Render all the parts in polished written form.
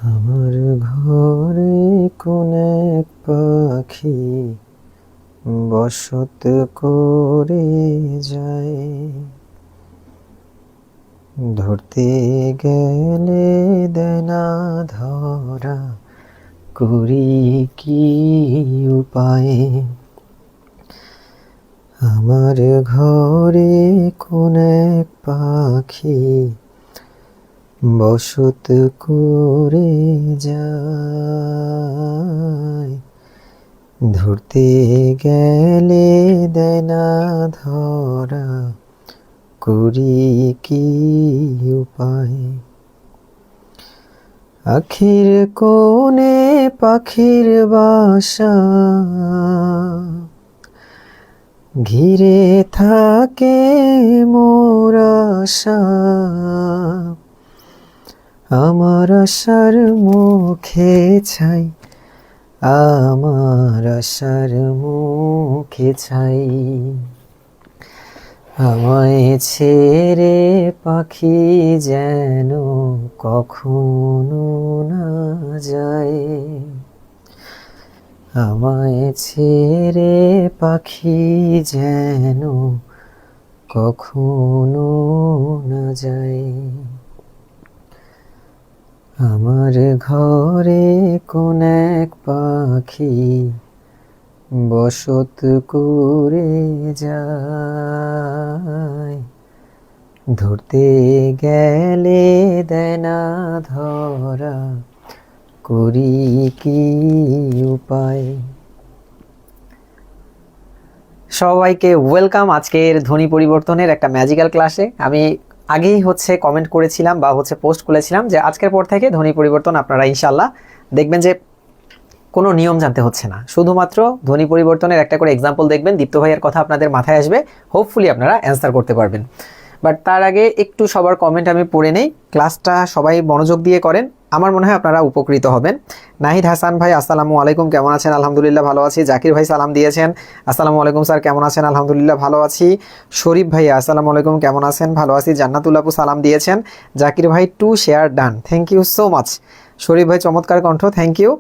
আমার ঘরে কোন এক পাখি বসত করে যায়, ধরতে গেলে দেয় না ধরা, করি কি উপায়। আমার ঘরে কোন এক পাখি বসত করে যায়, ধরতে গেলে দেয় না ধরা, করি কি উপায়। আখির কোণে পাখির বাসা, ঘিরে থাকে মোর আশা, আমার আশার মুখে ছাই, আমার আশার মুখে ছাই। আমায় ছেড়ে পাখি যেন কখনো না যায়, আমায় ছেড়ে পাখি যেন কখনো না যায়। আমার ঘরে কোন এক পাখি বসত করে যায়, ধরতে গেলে দেয় না ধরা, করি কি উপায়। সবাইকে ওয়েলকাম আজকের ধ্বনি পরিবর্তনের একটা ম্যাজিক্যাল ক্লাসে। আমি আগেই কমেন্ট করেছিলাম বা পোস্ট করেছিলাম যে আজকের পর থেকে ধ্বনি পরিবর্তন আপনারা ইনশাল্লাহ দেখবেন যে কোনো নিয়ম জানতে হচ্ছে না, শুধুমাত্র ধ্বনি পরিবর্তনের একটা করে এক্সাম্পল দেখবেন, দীপ্ত ভাইয়ের কথা আপনাদের মাথায় আসবে, হোপফুলি আপনারা অ্যান্সার করতে পারবেন। বাট তার আগে একটু সবার কমেন্ট আমি পড়ে নেই, ক্লাসটা সবাই মনোযোগ দিয়ে করেন, আমার মনে হয় আপনারা উপকৃত হবেন। নাহিদ হাসান ভাই আসসালামু আলাইকুম, কেমন আছেন? আলহামদুলিল্লাহ ভালো আছি। জাকির ভাই সালাম দিয়েছেন, আসসালামু আলাইকুম স্যার, কেমন আছেন? আলহামদুলিল্লাহ ভালো আছি। শরীফ ভাই আসসালামু আলাইকুম, কেমন আছেন? ভালো আছি। জান্নাতুল আপু সালাম দিয়েছেন। জাকির ভাই to share done, thank you so much. Sharif ভাই চমৎকার কণ্ঠ, থ্যাংক ইউ।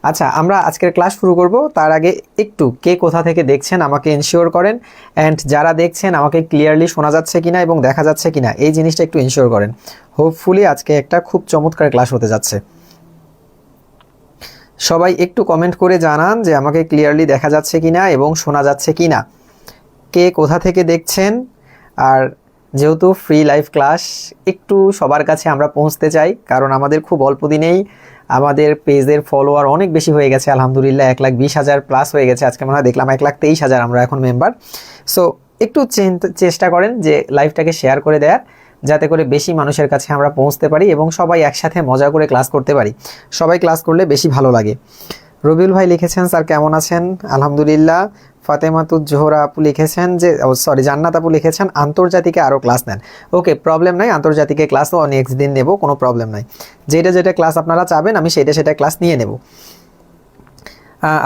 আচ্ছা, আমরা আজকের ক্লাস শুরু করব, তার আগে একটু কে কোথা থেকে দেখছেন আমাকে এনশিওর করেন, অ্যান্ড যারা দেখছেন আমাকে ক্লিয়ারলি শোনা যাচ্ছে কিনা এবং দেখা যাচ্ছে কিনা এই জিনিসটা একটু এনশিওর করেন। হোপফুলি আজকে একটা খুব চমৎকার ক্লাস হতে যাচ্ছে। সবাই একটু কমেন্ট করে জানান যে আমাকে ক্লিয়ারলি দেখা যাচ্ছে কিনা এবং শোনা যাচ্ছে কিনা, কে কোথা থেকে দেখছেন। আর যেহেতু ফ্রি লাইভ ক্লাস, একটু সবার কাছে আমরা পৌঁছতে চাই, কারণ আমাদের খুব অল্প দিনেই আমাদের পেজের ফলোয়ার অনেক বেশি হয়ে গেছে, আলহামদুলিল্লাহ 1,20,000 প্লাস হয়ে গেছে। আজকে মনে হয় দেখলাম 1,23,000 আমরা এখন মেম্বার। সো একটু চেষ্টা করেন যে লাইভটাকে শেয়ার করে দেওয়ার, যাতে করে বেশি মানুষের কাছে আমরা পৌঁছতে পারি এবং সবাই একসাথে মজা করে ক্লাস করতে পারি। সবাই ক্লাস করলে বেশি ভালো লাগে। রবিউল ভাই লিখেছেন স্যার কেমন আছেন? আলহামদুলিল্লাহ। ফাতেমাতুজ জোহরা আপু লিখেছেন যে জান্নাত আপু লিখেছেন আন্তর্জাতিকে আরও ক্লাস নেন। ওকে, প্রবলেম নাই, আন্তর্জাতিকে ক্লাসও নেক্সট দিন নেব, কোনো প্রবলেম নাই। যেটা ক্লাস আপনারা চাবেন আমি সেটা ক্লাস নিয়ে নেব।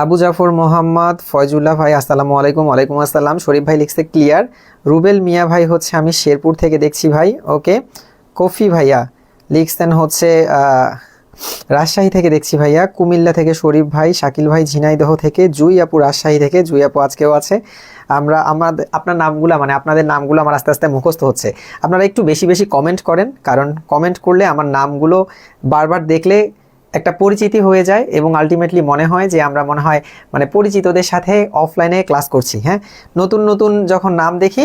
আবু জাফর মোহাম্মদ ফয়জুল্লাহ ভাই আসসালামু আলাইকুম। ওয়ালাইকুম আসসালাম। শরীফ ভাই লিখছে ক্লিয়ার। রুবেল মিয়া ভাই আমি শেরপুর থেকে দেখছি ভাই। ওকে। কফি ভাইয়া লিখছেন রাজশাহী থেকে দেখছি ভাইয়া। কুমিল্লা থেকে শরীফ ভাই। শাকিল ভাই ঝিনাইদহ থেকে। জুই আপু রাজশাহী থেকে। জুই আপু আজকেও আছে। আপনার নামগুলো আপনাদের নামগুলো আমার আস্তে আস্তে মুখস্থ হচ্ছে। আপনারা একটু বেশি বেশি কমেন্ট করেন, কারণ কমেন্ট করলে আমার নামগুলো বারবার দেখলে একটা পরিচিতি হয়ে যায় এবং আলটিমেটলি মনে হয় যে আমরা পরিচিতদের সাথে অফলাইনে ক্লাস করছি। হ্যাঁ, নতুন যখন নাম দেখি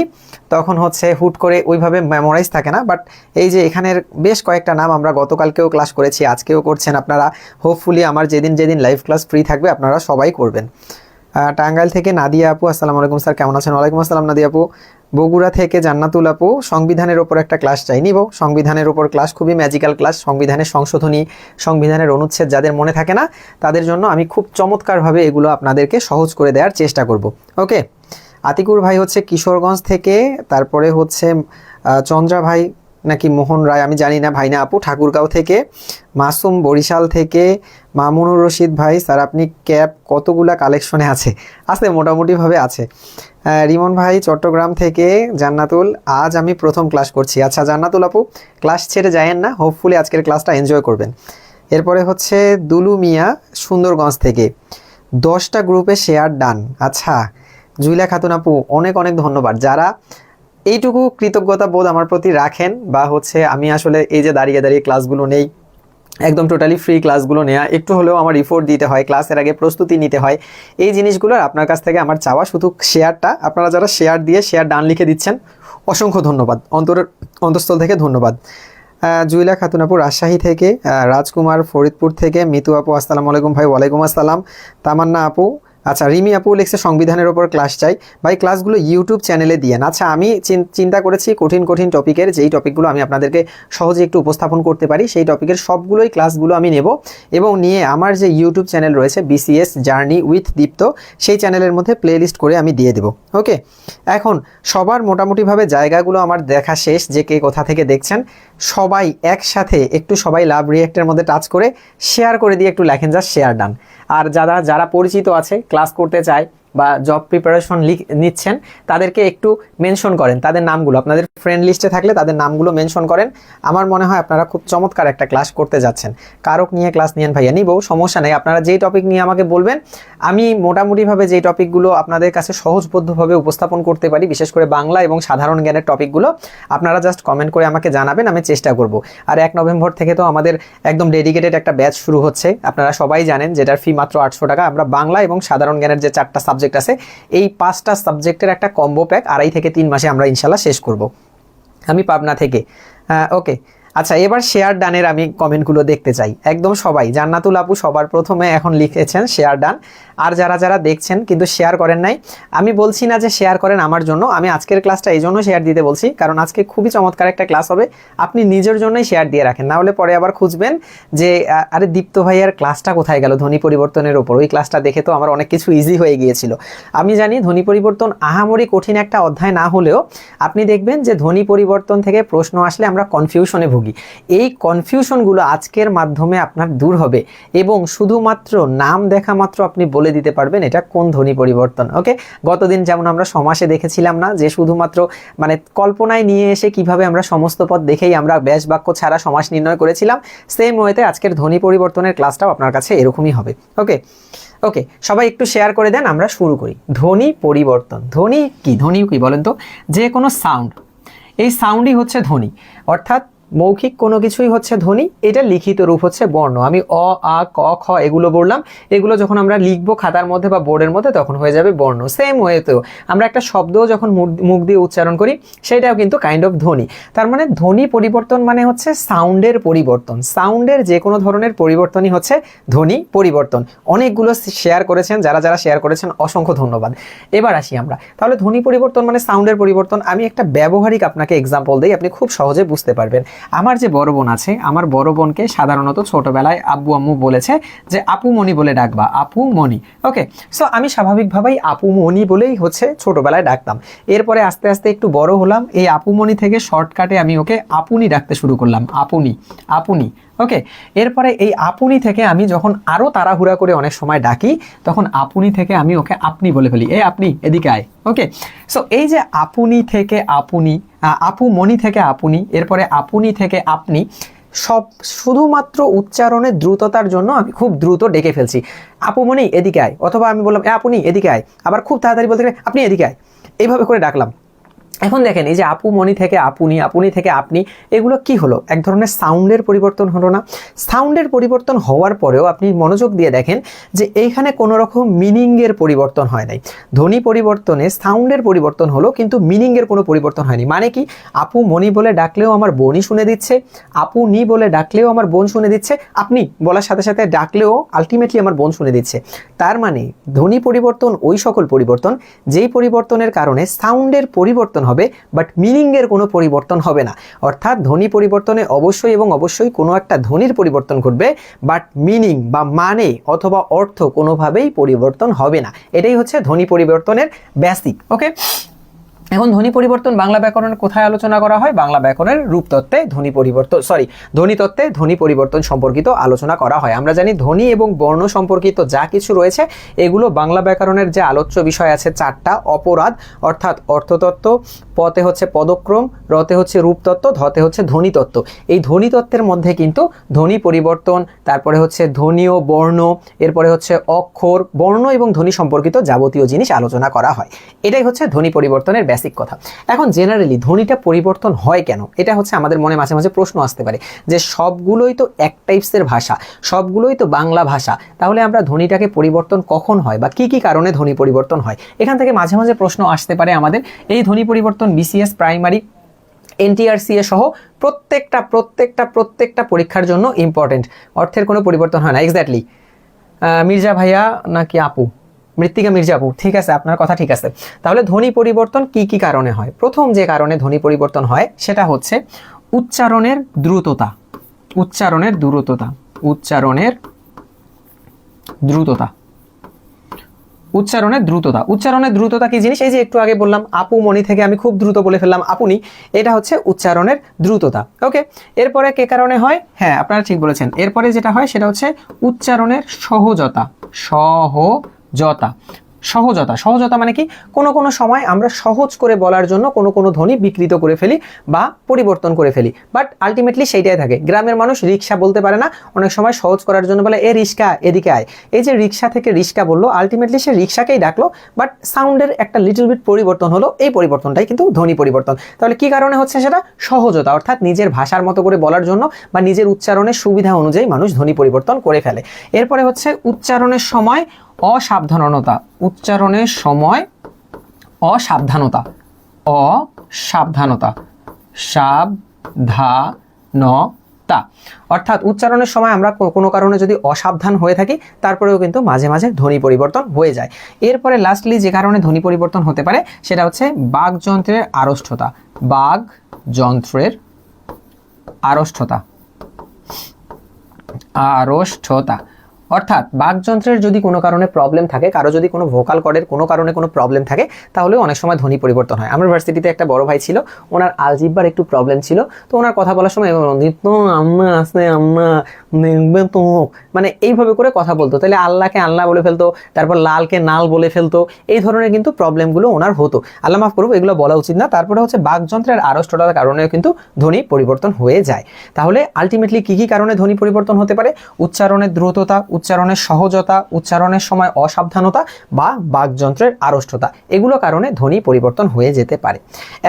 তখন হুট করে ওইভাবে মেমোরাইজ থাকে না। বাট এই যে এখানের বেশ কয়েকটা নাম আমরা গতকালকেও ক্লাস করেছি, আজকেও করছেন আপনারা। হোপফুলি আমার যেদিন লাইভ ক্লাস ফ্রি থাকবে আপনারা সবাই করবেন। টাঙ্গাইল থেকে নাদিয়া আপু আসসালামু আলাইকুম স্যার, কেমন আছেন? ওয়ালাইকুম আসসালাম নাদিয়া আপু। বগুড়া থেকে জান্নাতুল আপু সংবিধানের ওপর একটা ক্লাস চাই। নিব সংবিধানের ওপর ক্লাস, খুবই ম্যাজিক্যাল ক্লাস। সংবিধানের সংশোধনী, সংবিধানের অনুচ্ছেদ যাদের মনে থাকে না তাদের জন্য আমি খুব চমৎকারভাবে এগুলো আপনাদেরকে সহজ করে দেওয়ার চেষ্টা করব। ওকে। আতিকুর ভাই কিশোরগঞ্জ থেকে, তারপরে চন্দ্রা ভাই নাকি মোহন রায় আমি জানি না, ভাই না আপু ঠাকুরগাঁও থেকে। মাসুম বরিশাল থেকে। মামুনুর রশিদ ভাই স্যার আপনি ক্যাপ কতগুলা কালেকশনে আছে? মোটামুটিভাবে আছে। রিমন ভাই চট্টগ্রাম থেকে। জান্নাতুল আজ আমি প্রথম ক্লাস করছি। আচ্ছা জান্নাতুল আপু ক্লাস ছেড়ে যায়েন না, হোপফুলি আজকের ক্লাসটা এনজয় করবেন। এরপরে হচ্ছে দুলু মিয়া সুন্দরগঞ্জ থেকে 10টা গ্রুপে শেয়ার ডান। আচ্ছা জুইলা খাতুন আপু অনেক অনেক ধন্যবাদ। যারা এইটুকু কৃতজ্ঞতা বোধ আমার প্রতি রাখেন, বা হচ্ছে আমি আসলে এই যে দাঁড়িয়ে দাঁড়িয়ে ক্লাসগুলো নেই, একদম টোটালি ফ্রি ক্লাসগুলো নেওয়া, একটু হলেও আমার রিপোর্ট দিতে হয়, ক্লাসের আগে প্রস্তুতি নিতে হয়, এই জিনিসগুলো আপনার কাছ থেকে আমার চাওয়া শুধু শেয়ারটা। আপনারা যারা শেয়ার দিয়ে শেয়ার ডান লিখে দিচ্ছেন অসংখ্য ধন্যবাদ, অন্তঃস্থল থেকে ধন্যবাদ। জুইলা খাতুন আপু রাজশাহী থেকে, রাজকুমার ফরিদপুর থেকে, মিতু আপু আসসালামু আলাইকুম ভাই। ওয়ালাইকুম আসসালাম। তামান্না আপু, আচ্ছা রিমি আপু লিখছে সংবিধানের ওপর ক্লাস চাই ভাই, ক্লাসগুলো ইউটিউব চ্যানেলে দিয়েন। আচ্ছা আমি চিন্তা করেছি কঠিন কঠিন টপিকের যেই টপিকগুলো আমি আপনাদেরকে সহজে একটু উপস্থাপন করতে পারি সেই টপিকের সবগুলোই ক্লাসগুলো আমি নেব, এবং নিয়ে আমার যে ইউটিউব চ্যানেল রয়েছে বিসিএস জার্নি উইথ দীপ্ত, সেই চ্যানেলের মধ্যে প্লেলিস্ট করে আমি দিয়ে দেব। ওকে, এখন সবার মোটামুটিভাবে জায়গাগুলো আমার দেখা শেষ, যে কে কোথা থেকে দেখছেন। সবাই একসাথে একটু সবাই লাভ রিয়েক্টের মধ্যে টাচ করে শেয়ার করে দিয়ে একটু লেখেন যা শেয়ার ডান। আর যারা যারা পরিচিত আছে ক্লাস করতে চায় বা জব প্রিপারেশন নিচ্ছেন তাদেরকে একটু মেনশন করেন তাদের নামগুলো, আপনাদের ফ্রেন্ড লিস্টে থাকলে তাদের নামগুলো মেনশন করেন। আমার মনে হয় আপনারা খুব চমৎকার একটা ক্লাস করতে যাচ্ছেন। কারক নিয়ে ক্লাস নিয়েন ভাইয়া, নিব, সমস্যা নেই। আপনারা যেই টপিক নিয়ে আমাকে বলবেন আমি মোটামুটিভাবে যেই টপিকগুলো আপনাদের কাছে সহজবোধ্যভাবে উপস্থাপন করতে পারি, বিশেষ করে বাংলা এবং সাধারণ জ্ঞানের টপিকগুলো আপনারা জাস্ট কমেন্ট করে আমাকে জানাবেন, আমি চেষ্টা করব। আর 1 নভেম্বর থেকে তো আমাদের একদম ডেডিকেটেড একটা ব্যাচ শুরু হচ্ছে, আপনারা সবাই জানেন, যেটার ফি মাত্র 800 টাকা। আমরা বাংলা এবং সাধারণ জ্ঞানের যে 4টা সাবজেক্ট আছে এই 5টা সাবজেক্টের একটা কম্বো প্যাক 2.5 থেকে 3 মাসে আমরা ইনশাল্লাহ শেষ করব। আমি পাবনা থেকে। ওকে, আচ্ছা এবার শেয়ার ডানের আমি কমেন্টগুলো দেখতে চাই। একদম সবাই, জান্নাতুল আপু সবার প্রথমে এখন লিখেছেন শেয়ার ডান। আর যারা যারা দেখছেন কিন্তু শেয়ার করেন নাই, আমি বলছি না যে শেয়ার করেন আমার জন্য, আমি আজকের ক্লাসটা এই জন্য শেয়ার দিতে বলছি কারণ আজকে খুবই চমৎকার একটা ক্লাস হবে। আপনি নিজের জন্যই শেয়ার দিয়ে রাখেন, না হলে পরে আবার খুঁজবেন যে আরে দীপ্ত ভাইয়ার ক্লাসটা কোথায় গেল ধ্বনি পরিবর্তনের ওপর। ওই ক্লাসটা দেখে তো আমার অনেক কিছু ইজি হয়ে গিয়েছিল। আমি জানি ধ্বনি পরিবর্তন আহামরি কঠিন একটা অধ্যায় না হলেও আপনি দেখবেন যে ধ্বনি পরিবর্তন থেকে প্রশ্ন আসলে আমরা কনফিউশনে ভুগি। এই কনফিউশনগুলো আজকের মাধ্যমে আপনার দূর হবে এবং শুধুমাত্র নাম দেখা মাত্র আপনি বলে দিতে পারবেন এটা কোন ধ্বনি পরিবর্তন। ওকে, গতদিন যেমন আমরা সমাসে দেখেছিলাম না যে শুধুমাত্র মানে কল্পনায় নিয়ে এসে কিভাবে আমরা সমস্ত পদ দেখেই আমরা ব্যাস বাক্য ছাড়া সমাস নির্ণয় করেছিলাম, সেম ওয়েতে আজকের ধ্বনি পরিবর্তনের ক্লাসটাও আপনার কাছে এরকমই হবে। ওকে ওকে, সবাই একটু শেয়ার করে দেন, আমরা শুরু করি। ধ্বনি পরিবর্তন, ধ্বনি কি বলেন তো? যে কোনো সাউন্ড, এই সাউন্ডই হচ্ছে ধ্বনি, অর্থাৎ মৌখিক কোনো কিছুই হচ্ছে ধ্বনি, এটা লিখিত রূপ হচ্ছে বর্ণ। আমি অ আ ক খ এগুলো বললাম, এগুলো যখন আমরা লিখবো খাতার মধ্যে বা বোর্ডের মধ্যে তখন হয়ে যাবে বর্ণ। সেম ওয়েতেও আমরা একটা শব্দও যখন মুখ দিয়ে উচ্চারণ করি সেটাও কিন্তু কাইন্ড অফ ধ্বনি। তার মানে ধ্বনি পরিবর্তন মানে হচ্ছে সাউন্ডের পরিবর্তন, সাউন্ডের যে কোনো ধরনের পরিবর্তনই হচ্ছে ধ্বনি পরিবর্তন। অনেকগুলো শেয়ার করেছেন, যারা যারা শেয়ার করেছেন অসংখ্য ধন্যবাদ। এবার আসি আমরা, তাহলে ধ্বনি পরিবর্তন মানে সাউন্ডের পরিবর্তন। আমি একটা ব্যবহারিক আপনাকে এক্সাম্পল দিই, আপনি খুব সহজে বুঝতে পারবেন। আমার যে বড় বোন আছে, আমার বড় বোনকে সাধারণত ছোটবেলায় আব্বু আম্মু বলেছে যে আপু মনি বলে ডাকবা, আপু মনি। ওকে, সো আমি স্বাভাবিকভাবেই আপু মনি বলেই হচ্ছে ছোটবেলায় ডাকতাম। এরপরে আস্তে আস্তে একটু বড় হলাম, এই আপু মনি থেকে শর্টকাটে আমি ওকে আপুনি ডাকতে শুরু করলাম, আপুনি আপুনি। ওকে, এরপরে এই আপুনি থেকে আমি যখন আরও তাড়াহুড়া করে অনেক সময় ডাকি তখন আপুনি থেকে আমি ওকে আপনি বলে ফেলি, এ আপনি এদিকে আয়। ওকে, সো এই যে আপুনি থেকে আপুনি, আপু মনি থেকে আপুনি, এরপরে আপুনি থেকে আপনি, সব শুধুমাত্র উচ্চারণের দ্রুততার জন্য আমি খুব দ্রুত ডেকে ফেলছি, আপু মনি এদিকে আয়, অথবা আমি বললাম এ আপনি এদিকে আয়, আবার খুব তাড়াতাড়ি বলতে গেলে আপনি এদিকে আয়, এইভাবে করে ডাকলাম। এখন দেখেন এই যে আপু মনি থেকে আপুনি, আপুনি থেকে আপনি, এগুলো কি হলো? এক ধরনের সাউন্ডের পরিবর্তন হলো না? সাউন্ডের পরিবর্তন হওয়ার পরেও আপনি মনোযোগ দিয়ে দেখেন যে এইখানে কোনো রকম মিনিংয়ের পরিবর্তন হয় নাই। ধ্বনি পরিবর্তনে সাউন্ডের পরিবর্তন হলো কিন্তু মিনিংয়ের কোনো পরিবর্তন হয়নি। মানে কি, আপু মনি বলে ডাকলেও আমার বোনই শুনে দিচ্ছে, আপু নি বলে ডাকলেও আমার বোন শুনে দিচ্ছে, আপনি বলার সাথে সাথে ডাকলেও আলটিমেটলি আমার বোন শুনে দিচ্ছে। তার মানে ধ্বনি পরিবর্তন ওই সকল পরিবর্তন যেই পরিবর্তনের কারণে সাউন্ডের পরিবর্তন হবে বাট মিনিংয়ের কোনো পরিবর্তন হবে না। অর্থাৎ ধ্বনি পরিবর্তনে অবশ্যই এবং অবশ্যই কোনো একটা ধ্বনির পরিবর্তন ঘটবে বাট মিনিং বা মানে অথবা অর্থ কোনোভাবেই পরিবর্তন হবে না। এটাই হচ্ছে ধ্বনি পরিবর্তনের বেসিক। ওকে, এখন ধ্বনি পরিবর্তন বাংলা ব্যাকরণে কোথায় আলোচনা করা হয়? বাংলা ব্যাকরণের রূপতত্ত্বে ধ্বনি পরিবর্তন ধ্বনিতত্ত্বে ধ্বনি পরিবর্তন সম্পর্কিত আলোচনা করা হয়। আমরা জানি ধ্বনি এবং বর্ণ সম্পর্কিত যা কিছু রয়েছে এগুলো বাংলা ব্যাকরণের যে আলোচ্য বিষয় আছে চারটা: অপরাধ অর্থাৎ অর্থতত্ত্ব, পতে হচ্ছে পদক্রম, রতে হচ্ছে রূপতত্ত্ব, ধতে হচ্ছে ধ্বনিতত্ত্ব। এই ধ্বনিতত্ত্বের মধ্যে কিন্তু ধ্বনি পরিবর্তন, তারপরে হচ্ছে ধ্বনি ও বর্ণ, এরপরে হচ্ছে অক্ষর, বর্ণ এবং ধ্বনি সম্পর্কিত যাবতীয় জিনিস আলোচনা করা হয়। এটাই হচ্ছে ধ্বনি পরিবর্তনের বেসিক কথা। এখন জেনারেলি ধ্বনিটা পরিবর্তন হয় কেন, এটা হচ্ছে আমাদের মনে মাঝে মাঝে প্রশ্ন আসতে পারে যে সবগুলোই তো এক টাইপসের ভাষা, সবগুলোই তো বাংলা ভাষা, তাহলে আমরা ধ্বনিটাকে পরিবর্তন কখন হয় বা কি কি কারণে ধ্বনি পরিবর্তন হয়? এখান থেকে মাঝে মাঝে প্রশ্ন আসতে পারে আমাদের। এই ধ্বনি পরিবর্তন বিসিএস, প্রাইমারি, এনটিআরসিএ সহ প্রত্যেকটা পরীক্ষার জন্য ইম্পর্টেন্ট। অর্থের কোনো পরিবর্তন হয় না। এক্স্যাক্টলি মির্জা ভাইয়া নাকি আপু? মৃত্তিকা মির্জা আপু, ঠিক আছে, আপনার কথা ঠিক আছে। তাহলে ধ্বনি পরিবর্তন কি কি কারণে হয়? প্রথম যে কারণে ধ্বনি পরিবর্তন হয় সেটা হচ্ছে উচ্চারণের দ্রুততা। উচ্চারণের দ্রুততা উচ্চারণের দ্রুততা কি জিনিস? এই যে একটু আগে বললাম আপু মনি থেকে আমি খুব দ্রুত বলে ফেললাম আপনি, এটা হচ্ছে উচ্চারণের দ্রুততা। ওকে, এরপরে কে কারণে হয়? হ্যাঁ, আপনারা ঠিক বলেছেন। এরপরে যেটা হয় সেটা হচ্ছে উচ্চারণের সহজতা। সহজতা মানে কি? কোনো সময় আমরা সহজ করে বলার জন্য কোনো ধ্বনি বিকৃত করে ফেলি বা পরিবর্তন করে ফেলি, বাট আলটিমেটলি সেইটাই থাকে। গ্রামের মানুষ রিক্সা বলতে পারে না, অনেক সময় সহজ করার জন্য বলে এ রিক্সা এদিকে আয়। এই যে রিক্সা থেকে রিক্সা বললো, আলটিমেটলি সে রিক্সাকেই ডাকলো, বাট সাউন্ডের একটা লিটল বিট পরিবর্তন হলো। এই পরিবর্তনটাই কিন্তু ধ্বনি পরিবর্তন। তাহলে কি কারণে হচ্ছে সেটা? সহজতা, অর্থাৎ নিজের ভাষার মতো করে বলার জন্য বা নিজের উচ্চারণের সুবিধা অনুযায়ী মানুষ ধ্বনি পরিবর্তন করে ফেলে। এরপরে হচ্ছে উচ্চারণের সময় অসাবধানতা। উচ্চারণের সময় অসাবধানতা অর্থাৎ উচ্চারণের সময় আমরা কোনো কারণে যদি অসাবধান হয়ে থাকি তারপরেও কিন্তু মাঝে মাঝে ধ্বনি পরিবর্তন হয়ে যায়। এরপরে লাস্টলি যে কারণে ধ্বনি পরিবর্তন হতে পারে সেটা হচ্ছে বাকযন্ত্রের আড়ষ্ঠতা। অর্থাৎ বাকযন্ত্রের যদি কোনো কারণে প্রবলেম থাকে, কারো যদি কোনো ভোকাল কর্ডের কোনো কারণে কোনো প্রবলেম থাকে, তাহলেও অনেক সময় ধ্বনি পরিবর্তন হয়। আমার ভার্সিটিতে একটা বড় ভাই ছিল, ওনার আলজিব্বার একটু প্রবলেম ছিল, তো ওনার কথা বলার সময় মানে এইভাবে করে কথা বলতো, তাহলে আল্লাহকে আল্লাহ বলে ফেলতো, তারপর লালকে নাল বলে ফেলতো। এই ধরনের কিন্তু প্রবলেমগুলো ওনার হতো। আল্লাহ মাফ করবো, এগুলো বলা উচিত না। তারপরে হচ্ছে বাকযন্ত্রের আড়ষ্টতার কারণেও কিন্তু ধ্বনি পরিবর্তন হয়ে যায়। তাহলে আলটিমেটলি কি কি কারণে ধ্বনি পরিবর্তন হতে পারে? উচ্চারণের দ্রুততা, উচ্চারণের সহজতা, উচ্চারণের সময় অসাবধানতা বা বাকযন্ত্রের আড়ষ্টতা, এগুলো কারণে ধ্বনি পরিবর্তন হয়ে যেতে পারে।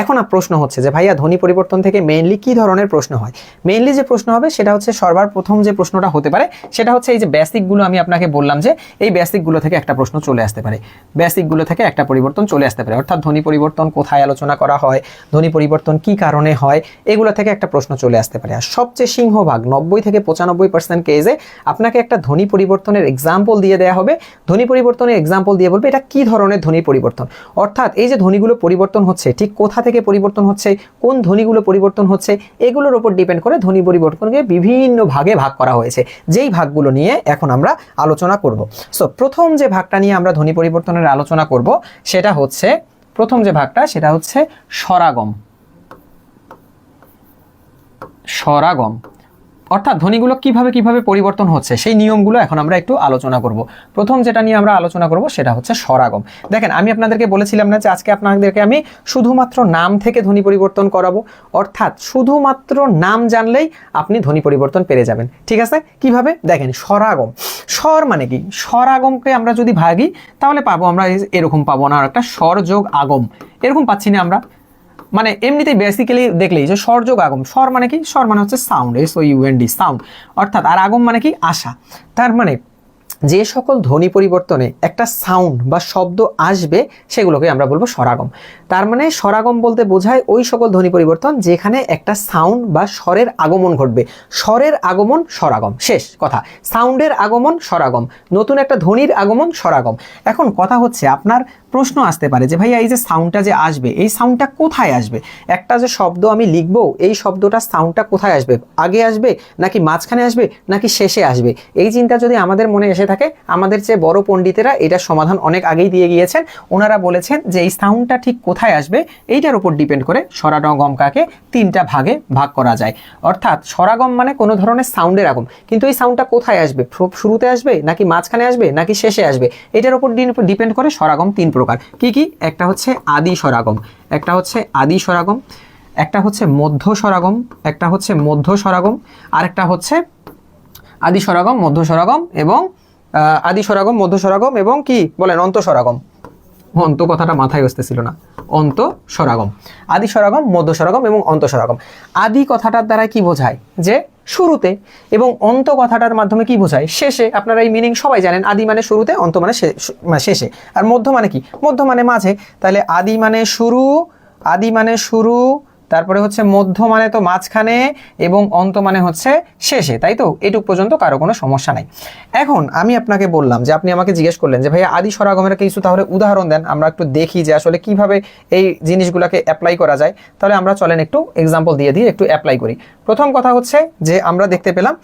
এখন প্রশ্ন হচ্ছে যে ভাইয়া ধ্বনি পরিবর্তন থেকে মেইনলি কি ধরনের প্রশ্ন হয়? মেইনলি যে প্রশ্ন হবে সেটা হচ্ছে সর্বার প্রথম যে প্রশ্নটা হতে পারে সেটা হচ্ছে এই যে বেসিকগুলো আমি আপনাকে বললাম যে এই বেসিকগুলো থেকে একটা প্রশ্ন চলে আসতে পারে, বেসিকগুলো থেকে একটা পরিবর্তন চলে আসতে পারে। অর্থাৎ ধ্বনি পরিবর্তন কোথায় আলোচনা করা হয়, ধ্বনি পরিবর্তন কি কারণে হয়, এগুলো থেকে একটা প্রশ্ন চলে আসতে পারে। আর সবচেয়ে সিংহভাগ 90 থেকে 95% কেসে আপনাকে একটা ধ্বনি পরিবর্তনের এক্সাম্পল দিয়ে দেওয়া হবে। ধ্বনি পরিবর্তনের এক্সাম্পল দিয়ে বলবে এটা কি ধরনের ধ্বনি পরিবর্তন। অর্থাৎ এই যে ধ্বনিগুলো পরিবর্তন হচ্ছে ঠিক কোথা থেকে পরিবর্তন হচ্ছে, কোন ধ্বনিগুলো পরিবর্তন হচ্ছে, এগুলোর উপর ডিপেন্ড করে ধ্বনি পরিবর্তনকে বিভিন্ন ভাগে ভাগ করা হয়েছে, যেই ভাগগুলো নিয়ে এখন আমরা আলোচনা করব। সো প্রথম যে ভাগটা নিয়ে আমরা ধ্বনি পরিবর্তনের আলোচনা করব সেটা হচ্ছে, প্রথম যে ভাগটা সেটা হচ্ছে স্বরাগম। অর্থাৎ ধ্বনিগুলো কিভাবে পরিবর্তন হচ্ছে সেই নিয়মগুলো এখন আমরা একটু আলোচনা করব। প্রথম যেটা নিয়ে আমরা আলোচনা করব সেটা হচ্ছে স্বরাগম। দেখেন, আমি আপনাদেরকে বলেছিলাম না যে আজকে আপনাদেরকে আমি শুধুমাত্র নাম থেকে ধ্বনি পরিবর্তন করাবো। অর্থাৎ শুধুমাত্র নাম জানলেই আপনি ধ্বনি পরিবর্তন পেরে যাবেন। ঠিক আছে, কিভাবে? দেখেন, স্বরাগম, স্বর মানে কি? স্বরাগমকে আমরা যদি ভাগি তাহলে পাবো আমরা এরকম পাবো না, একটা স্বর যোগ আগম, এরকম পাচ্ছি না আমরা। মানে এমনিতেই বেসিক্যালি দেখলেই যে স্বর যোগ আগম, স্বর মানে কি? স্বর মানে হচ্ছে সাউন্ড, SOUND, সাউন্ড। অর্থাৎ আর আগম মানে কি? আশা। তার মানে যে সকল ধ্বনি পরিবর্তনে একটা সাউন্ড বা শব্দ আসবে সেগুলোকে আমরা বলবো স্বরাগম। তার মানে স্বরাগম বলতে বোঝায় ওই সকল ধ্বনি পরিবর্তন যেখানে একটা সাউন্ড বা স্বরের আগমন ঘটবে। স্বরের আগমন স্বরাগম, শেষ কথা। সাউন্ডের আগমন স্বরাগম, নতুন একটা ধ্বনির আগমন স্বরাগম। এখন কথা হচ্ছে আপনার প্রশ্ন আসতে পারে যে ভাইয়া এই যে সাউন্ডটা যে আসবে এই সাউন্ডটা কোথায় আসবে, একটা যে শব্দ আমি লিখবো এই শব্দটার সাউন্ডটা কোথায় আসবে, আগে আসবে নাকি মাঝখানে আসবে নাকি শেষে আসবে, এই চিন্তা যদি আমাদের মনে এসে থাকে, আমাদের চেয়ে বড় পণ্ডিতেরা এটার সমাধান অনেক আগেই দিয়ে গিয়েছেন। ওনারা বলেছেন যে এই সাউন্ডটা ঠিক কোথায় আসবে এইটার উপর ডিপেন্ড করে স্বরাগমকাকে তিনটা ভাগে ভাগ করা যায়। অর্থাৎ স্বরাগম মানে কোনো ধরনের সাউন্ডের আগম, কিন্তু এই সাউন্ডটা কোথায় আসবে, শুরুতে আসবে নাকি মাঝখানে আসবে নাকি শেষে আসবে, এটার উপর ডিপেন্ড করে স্বরাগম তিন প্রকার। কি কি? একটা হচ্ছে আদি স্বরাগম, একটা হচ্ছে আদি স্বরাগম, একটা হচ্ছে মধ্য স্বরাগম, একটা হচ্ছে মধ্য স্বরাগম, আর একটা হচ্ছে আদি স্বরাগম, মধ্য স্বরাগম এবং আদি স্বরাগম, মধ্য স্বরাগম এবং কি বলেন অন্ত স্বরাগম। অন্ত কথাটা মাথায় আসতেছিল না, অন্ত স্বরাগম। আদি স্বরাগম, মধ্য স্বরাগম এবং অন্ত স্বরাগম। আদি কথাটার দ্বারা কি বোঝায়? যে শুরুতে, এবং অন্ত কথাটার মাধ্যমে কি বোঝায়? শেষে। আপনারা এই মিনিং সবাই জানেন, আদি মানে শুরুতে, অন্ত মানে শেষে। আর মধ্য মানে কি? মধ্য মানে মাঝে। তাহলে আদি মানে শুরু, আদি মানে শুরু, তারপরে হচ্ছে মধ্য মানে তো মাঝখানে, এবং অন্ত মানে হচ্ছে শেষে, তাই তো? এটুক পর্যন্ত কারো কোনো সমস্যা নাই। এখন আমি আপনাকে বললাম যে আপনি আমাকে জিজ্ঞেস করলেন যে ভাইয়া আদি স্বরাগমের কিছু তাহলে উদাহরণ দেন, আমরা একটু দেখি যে আসলে কিভাবে এই জিনিসগুলোকে অ্যাপ্লাই করা যায়। তাহলে আমরা চলেন একটু এক্সাম্পল দিয়ে দিয়ে একটু অ্যাপ্লাই করি। প্রথম কথা হচ্ছে যে আমরা দেখতে পেলাম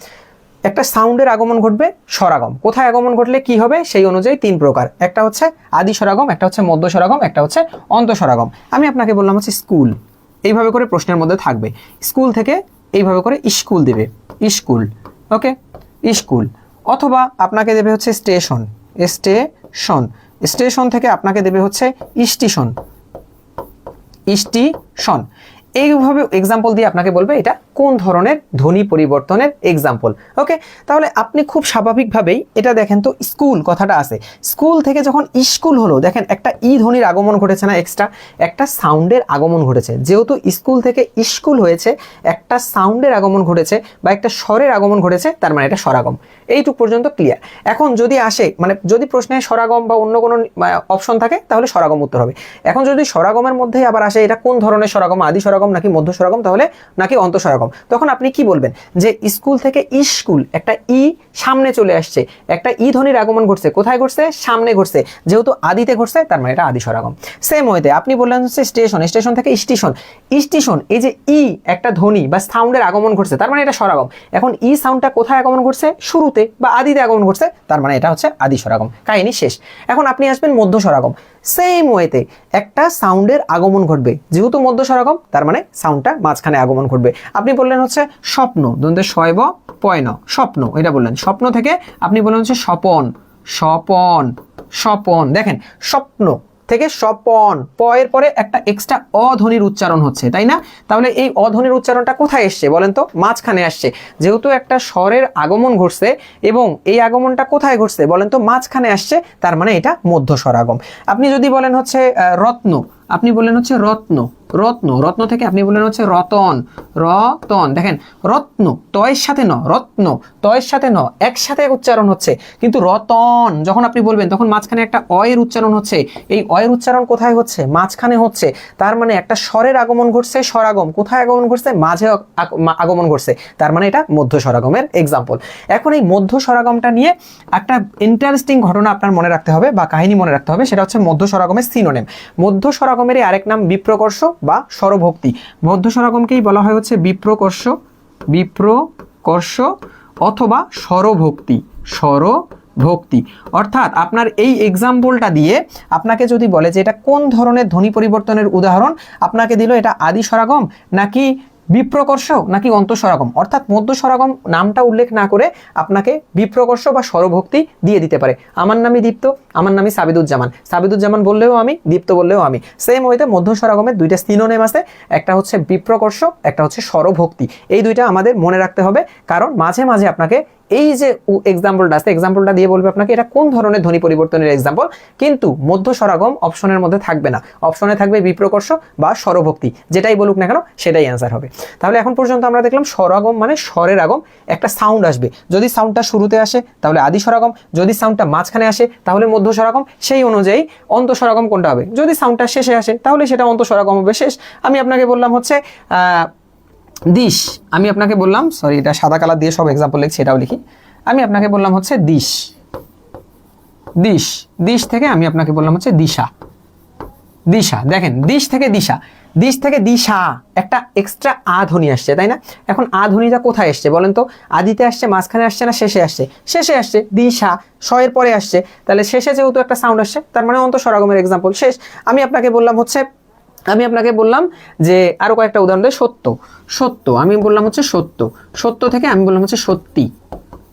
একটা সাউন্ডের আগমন ঘটবে, স্বরাগম কোথায় আগমন ঘটলে কি হবে সেই অনুযায়ী তিন প্রকার। একটা হচ্ছে আদি স্বরাগম, একটা হচ্ছে মধ্য স্বরাগম, একটা হচ্ছে অন্ত স্বরাগম। আমি আপনাকে বললাম হচ্ছে স্কুল, এইভাবে করে প্রশ্নের মধ্যে থাকবে। স্কুল থেকে এইভাবে করে স্কুল দেবে, স্কুল, ওকে, স্কুল। অথবা আপনাকে দেবে হচ্ছে স্টেশন, স্টেশন। স্টেশন থেকে আপনাকে দেবে হচ্ছে স্টেশন, স্টেশন। এইভাবে এক্সাম্পল দিয়ে আপনাকে বলবে এটা কোন ধরনের ধ্বনি পরিবর্তনের এক্সাম্পল। ওকে, তাহলে আপনি খুব স্বাভাবিকভাবেই এটা দেখেন তো, স্কুল কথাটা আছে, স্কুল থেকে যখন স্কুল হলো, দেখেন একটা ই ধ্বনির আগমন ঘটেছে না, এক্সট্রা একটা সাউন্ডের আগমন ঘটেছে। যেহেতু স্কুল থেকে স্কুল হয়েছে, একটা সাউন্ডের আগমন ঘটেছে বা একটা স্বরের আগমন ঘটেছে, তার মানে এটা স্বরাগম। এইটুক পর্যন্ত ক্লিয়ার। এখন যদি আসে, মানে যদি প্রশ্নে স্বরাগম বা অন্য কোনো অপশন থাকে তাহলে স্বরাগম উত্তর হবে। এখন যদি স্বরাগমের মধ্যে আবার আসে এটা কোন ধরনের স্বরাগম, আদি স্বরাগম নাকি মধ্য স্বরাগম, তাহলে নাকি অন্ত স্বরাগম, তখন আপনি কি বলবেন? যে স্কুল থেকে স্কুল, একটা ই সামনে চলে আসছে, একটা ই ধ্বনির আগমন ঘটছে, কোথায় ঘটছে? সামনে ঘটছে, যেহেতু আদিতে ঘটছে তার মানে এটা আদি স্বরাগম। সেম ওয়েতে আপনি বললেন হচ্ছে স্টেশন, স্টেশন থেকে স্টেশন, স্টেশন, এই যে ই একটা ধ্বনি বা সাউন্ডের আগমন ঘটছে, তার মানে এটা স্বরাগম। এখন ই সাউন্ডটা কোথায় আগমন ঘটছে? শুরুতে বা আদিতে আগমন ঘটছে, তার মানে এটা হচ্ছে আদি স্বরাগম। কাহিনী শেষ। এখন আপনি আসবেন মধ্য স্বরাগম। সেম ওয়েতে একটা সাউন্ডের আগমন ঘটবে, যেহেতু মধ্য স্বরাগম তার মানে সাউন্ডটা মাঝখানে আগমন ঘটবে। আপনি বললেন হচ্ছে স্বপ্ন, দন্তে শয়ব পয়ন, স্বপ্ন, এটা বললেন। স্বপ্ন থেকে আপনি বললেন হচ্ছে স্বপন, স্বপন, স্বপন। দেখেন স্বপ্ন থেকে স্বপন, প এর পরে একটা এক্সট্রা অধ্বনির উচ্চারণ হচ্ছে, তাই না? তাহলে এই অধ্বনির উচ্চারণটা কোথায় এসছে বলেন তো? মাঝখানে আসছে। যেহেতু একটা স্বরের আগমন ঘটছে এবং এই আগমনটা কোথায় ঘটছে বলেন তো? মাঝখানে আসছে, তার মানে এটা মধ্য স্বরাগম। আপনি যদি বলেন হচ্ছে রত্ন, আপনি বললেন হচ্ছে রত্ন, রত্ন, রত্ন থেকে আপনি বললেন হচ্ছে রতন, রতন। দেখেন রত্ন তয়ের সাথে ন, রত্ন তয়ের সাথে ন, একসাথে উচ্চারণ হচ্ছে, কিন্তু রতন যখন আপনি বলবেন তখন মাঝখানে একটা অয়ের উচ্চারণ হচ্ছে। এই অয়ের উচ্চারণ কোথায় হচ্ছে? মাঝখানে হচ্ছে। তার মানে একটা স্বরের আগমন ঘটছে, স্বরাগম কোথায় আগমন ঘটছে? মাঝে আগমন ঘটছে, তার মানে এটা মধ্য স্বরাগমের এক্সাম্পল। এখন এই মধ্য স্বরাগমটা নিয়ে একটা ইন্টারেস্টিং ঘটনা আপনার মনে রাখতে হবে বা কাহিনী মনে রাখতে হবে, সেটা হচ্ছে মধ্য স্বরাগমের সিনোনিম। মধ্য স্বরাগমের আরেক নাম বিপ্রকর্ষ বা স্বরভক্তি। মধ্য স্বরাগমকেই বলা হয় হচ্ছে বিপ্রকর্ষ, বিপ্রকর্ষ অথবা স্বরভক্তি, স্বরভক্তি। অর্থাৎ আপনার এই এক্সাম্পলটা দিয়ে আপনাকে যদি বলে যে এটা কোন ধরনের ধ্বনি পরিবর্তনের উদাহরণ, আপনাকে দিল এটা আদি স্বরাগম নাকি বিপ্রকর্ষ নাকি অন্ত স্বরাগম, অর্থাৎ মধ্য স্বরাগম নামটা উল্লেখ না করে আপনাকে বিপ্রকর্ষ বা স্বরভক্তি দিয়ে দিতে পারে। আমার নামই দীপ্ত, আমার নামই সাবিদুজ্জামান, সাবিদুজ্জামান বললেও আমি, দীপ্ত বললেও আমি। সেম ওয়েতে মধ্য স্বরাগমের দুইটা সিনোনিম আছে, একটা হচ্ছে বিপ্রকর্ষ, একটা হচ্ছে স্বরভক্তি। এই দুইটা আমাদের মনে রাখতে হবে, কারণ মাঝে মাঝে আপনাকে এই যে এক্সাম্পলটা আছে, এক্সাম্পলটা দিয়ে বলবে আপনাকে এটা কোন ধরনের ধ্বনি পরিবর্তনের এক্সাম্পল, কিন্তু মধ্য স্বরাগম অপশনের মধ্যে থাকবে না, অপশনে থাকবে বিপ্রকর্ষ বা স্বরভক্তি। যেটাই বলুক না কেন সেটাই অ্যান্সার হবে। তাহলে এখন পর্যন্ত আমরা দেখলাম স্বরাগম মানে স্বরের আগম, একটা সাউন্ড আসবে, যদি সাউন্ডটা শুরুতে আসে তাহলে আদি স্বরাগম, যদি সাউন্ডটা মাঝখানে আসে তাহলে মধ্য স্বরাগম, সেই অনুযায়ী অন্ত স্বরাগম কোনটা হবে? যদি সাউন্ডটা শেষে আসে তাহলে সেটা অন্ত স্বরাগম হবে। শেষ। আমি আপনাকে বললাম হচ্ছে দিশ, আমি আপনাকে বললাম, সরি এটা সাদা কালার দিয়ে সব এক্সাম্পল লিখছি, এটাও লিখি। আমি আপনাকে বললাম হচ্ছে দিশ, দিশ, দিশ থেকে আমি আপনাকে বললাম হচ্ছে দিশা, দিশা, দেখেন দিশ থেকে দিশা, দিশ থেকে দিশা, একটা এক্সট্রা আ ধ্বনি আসছে, তাই না? এখন আ ধ্বনিটা কোথায় আসছে বলেন তো? আদিতে আসছে, মাঝখানে আসছে, না শেষে আসছে? শেষে আসছে, দিশা শয়ের পরে আসছে, তাহলে শেষে যেহেতু একটা সাউন্ড আসছে তার মানে অন্তঃস্বরাগমের এক্সাম্পল শেষ। আমি আপনাকে বললাম যে আরো কয়েকটা উদাহরণ দেয়। সত্য, সত্য আমি বললাম হচ্ছে সত্য, সত্য থেকে আমি বললাম হচ্ছে সত্যি,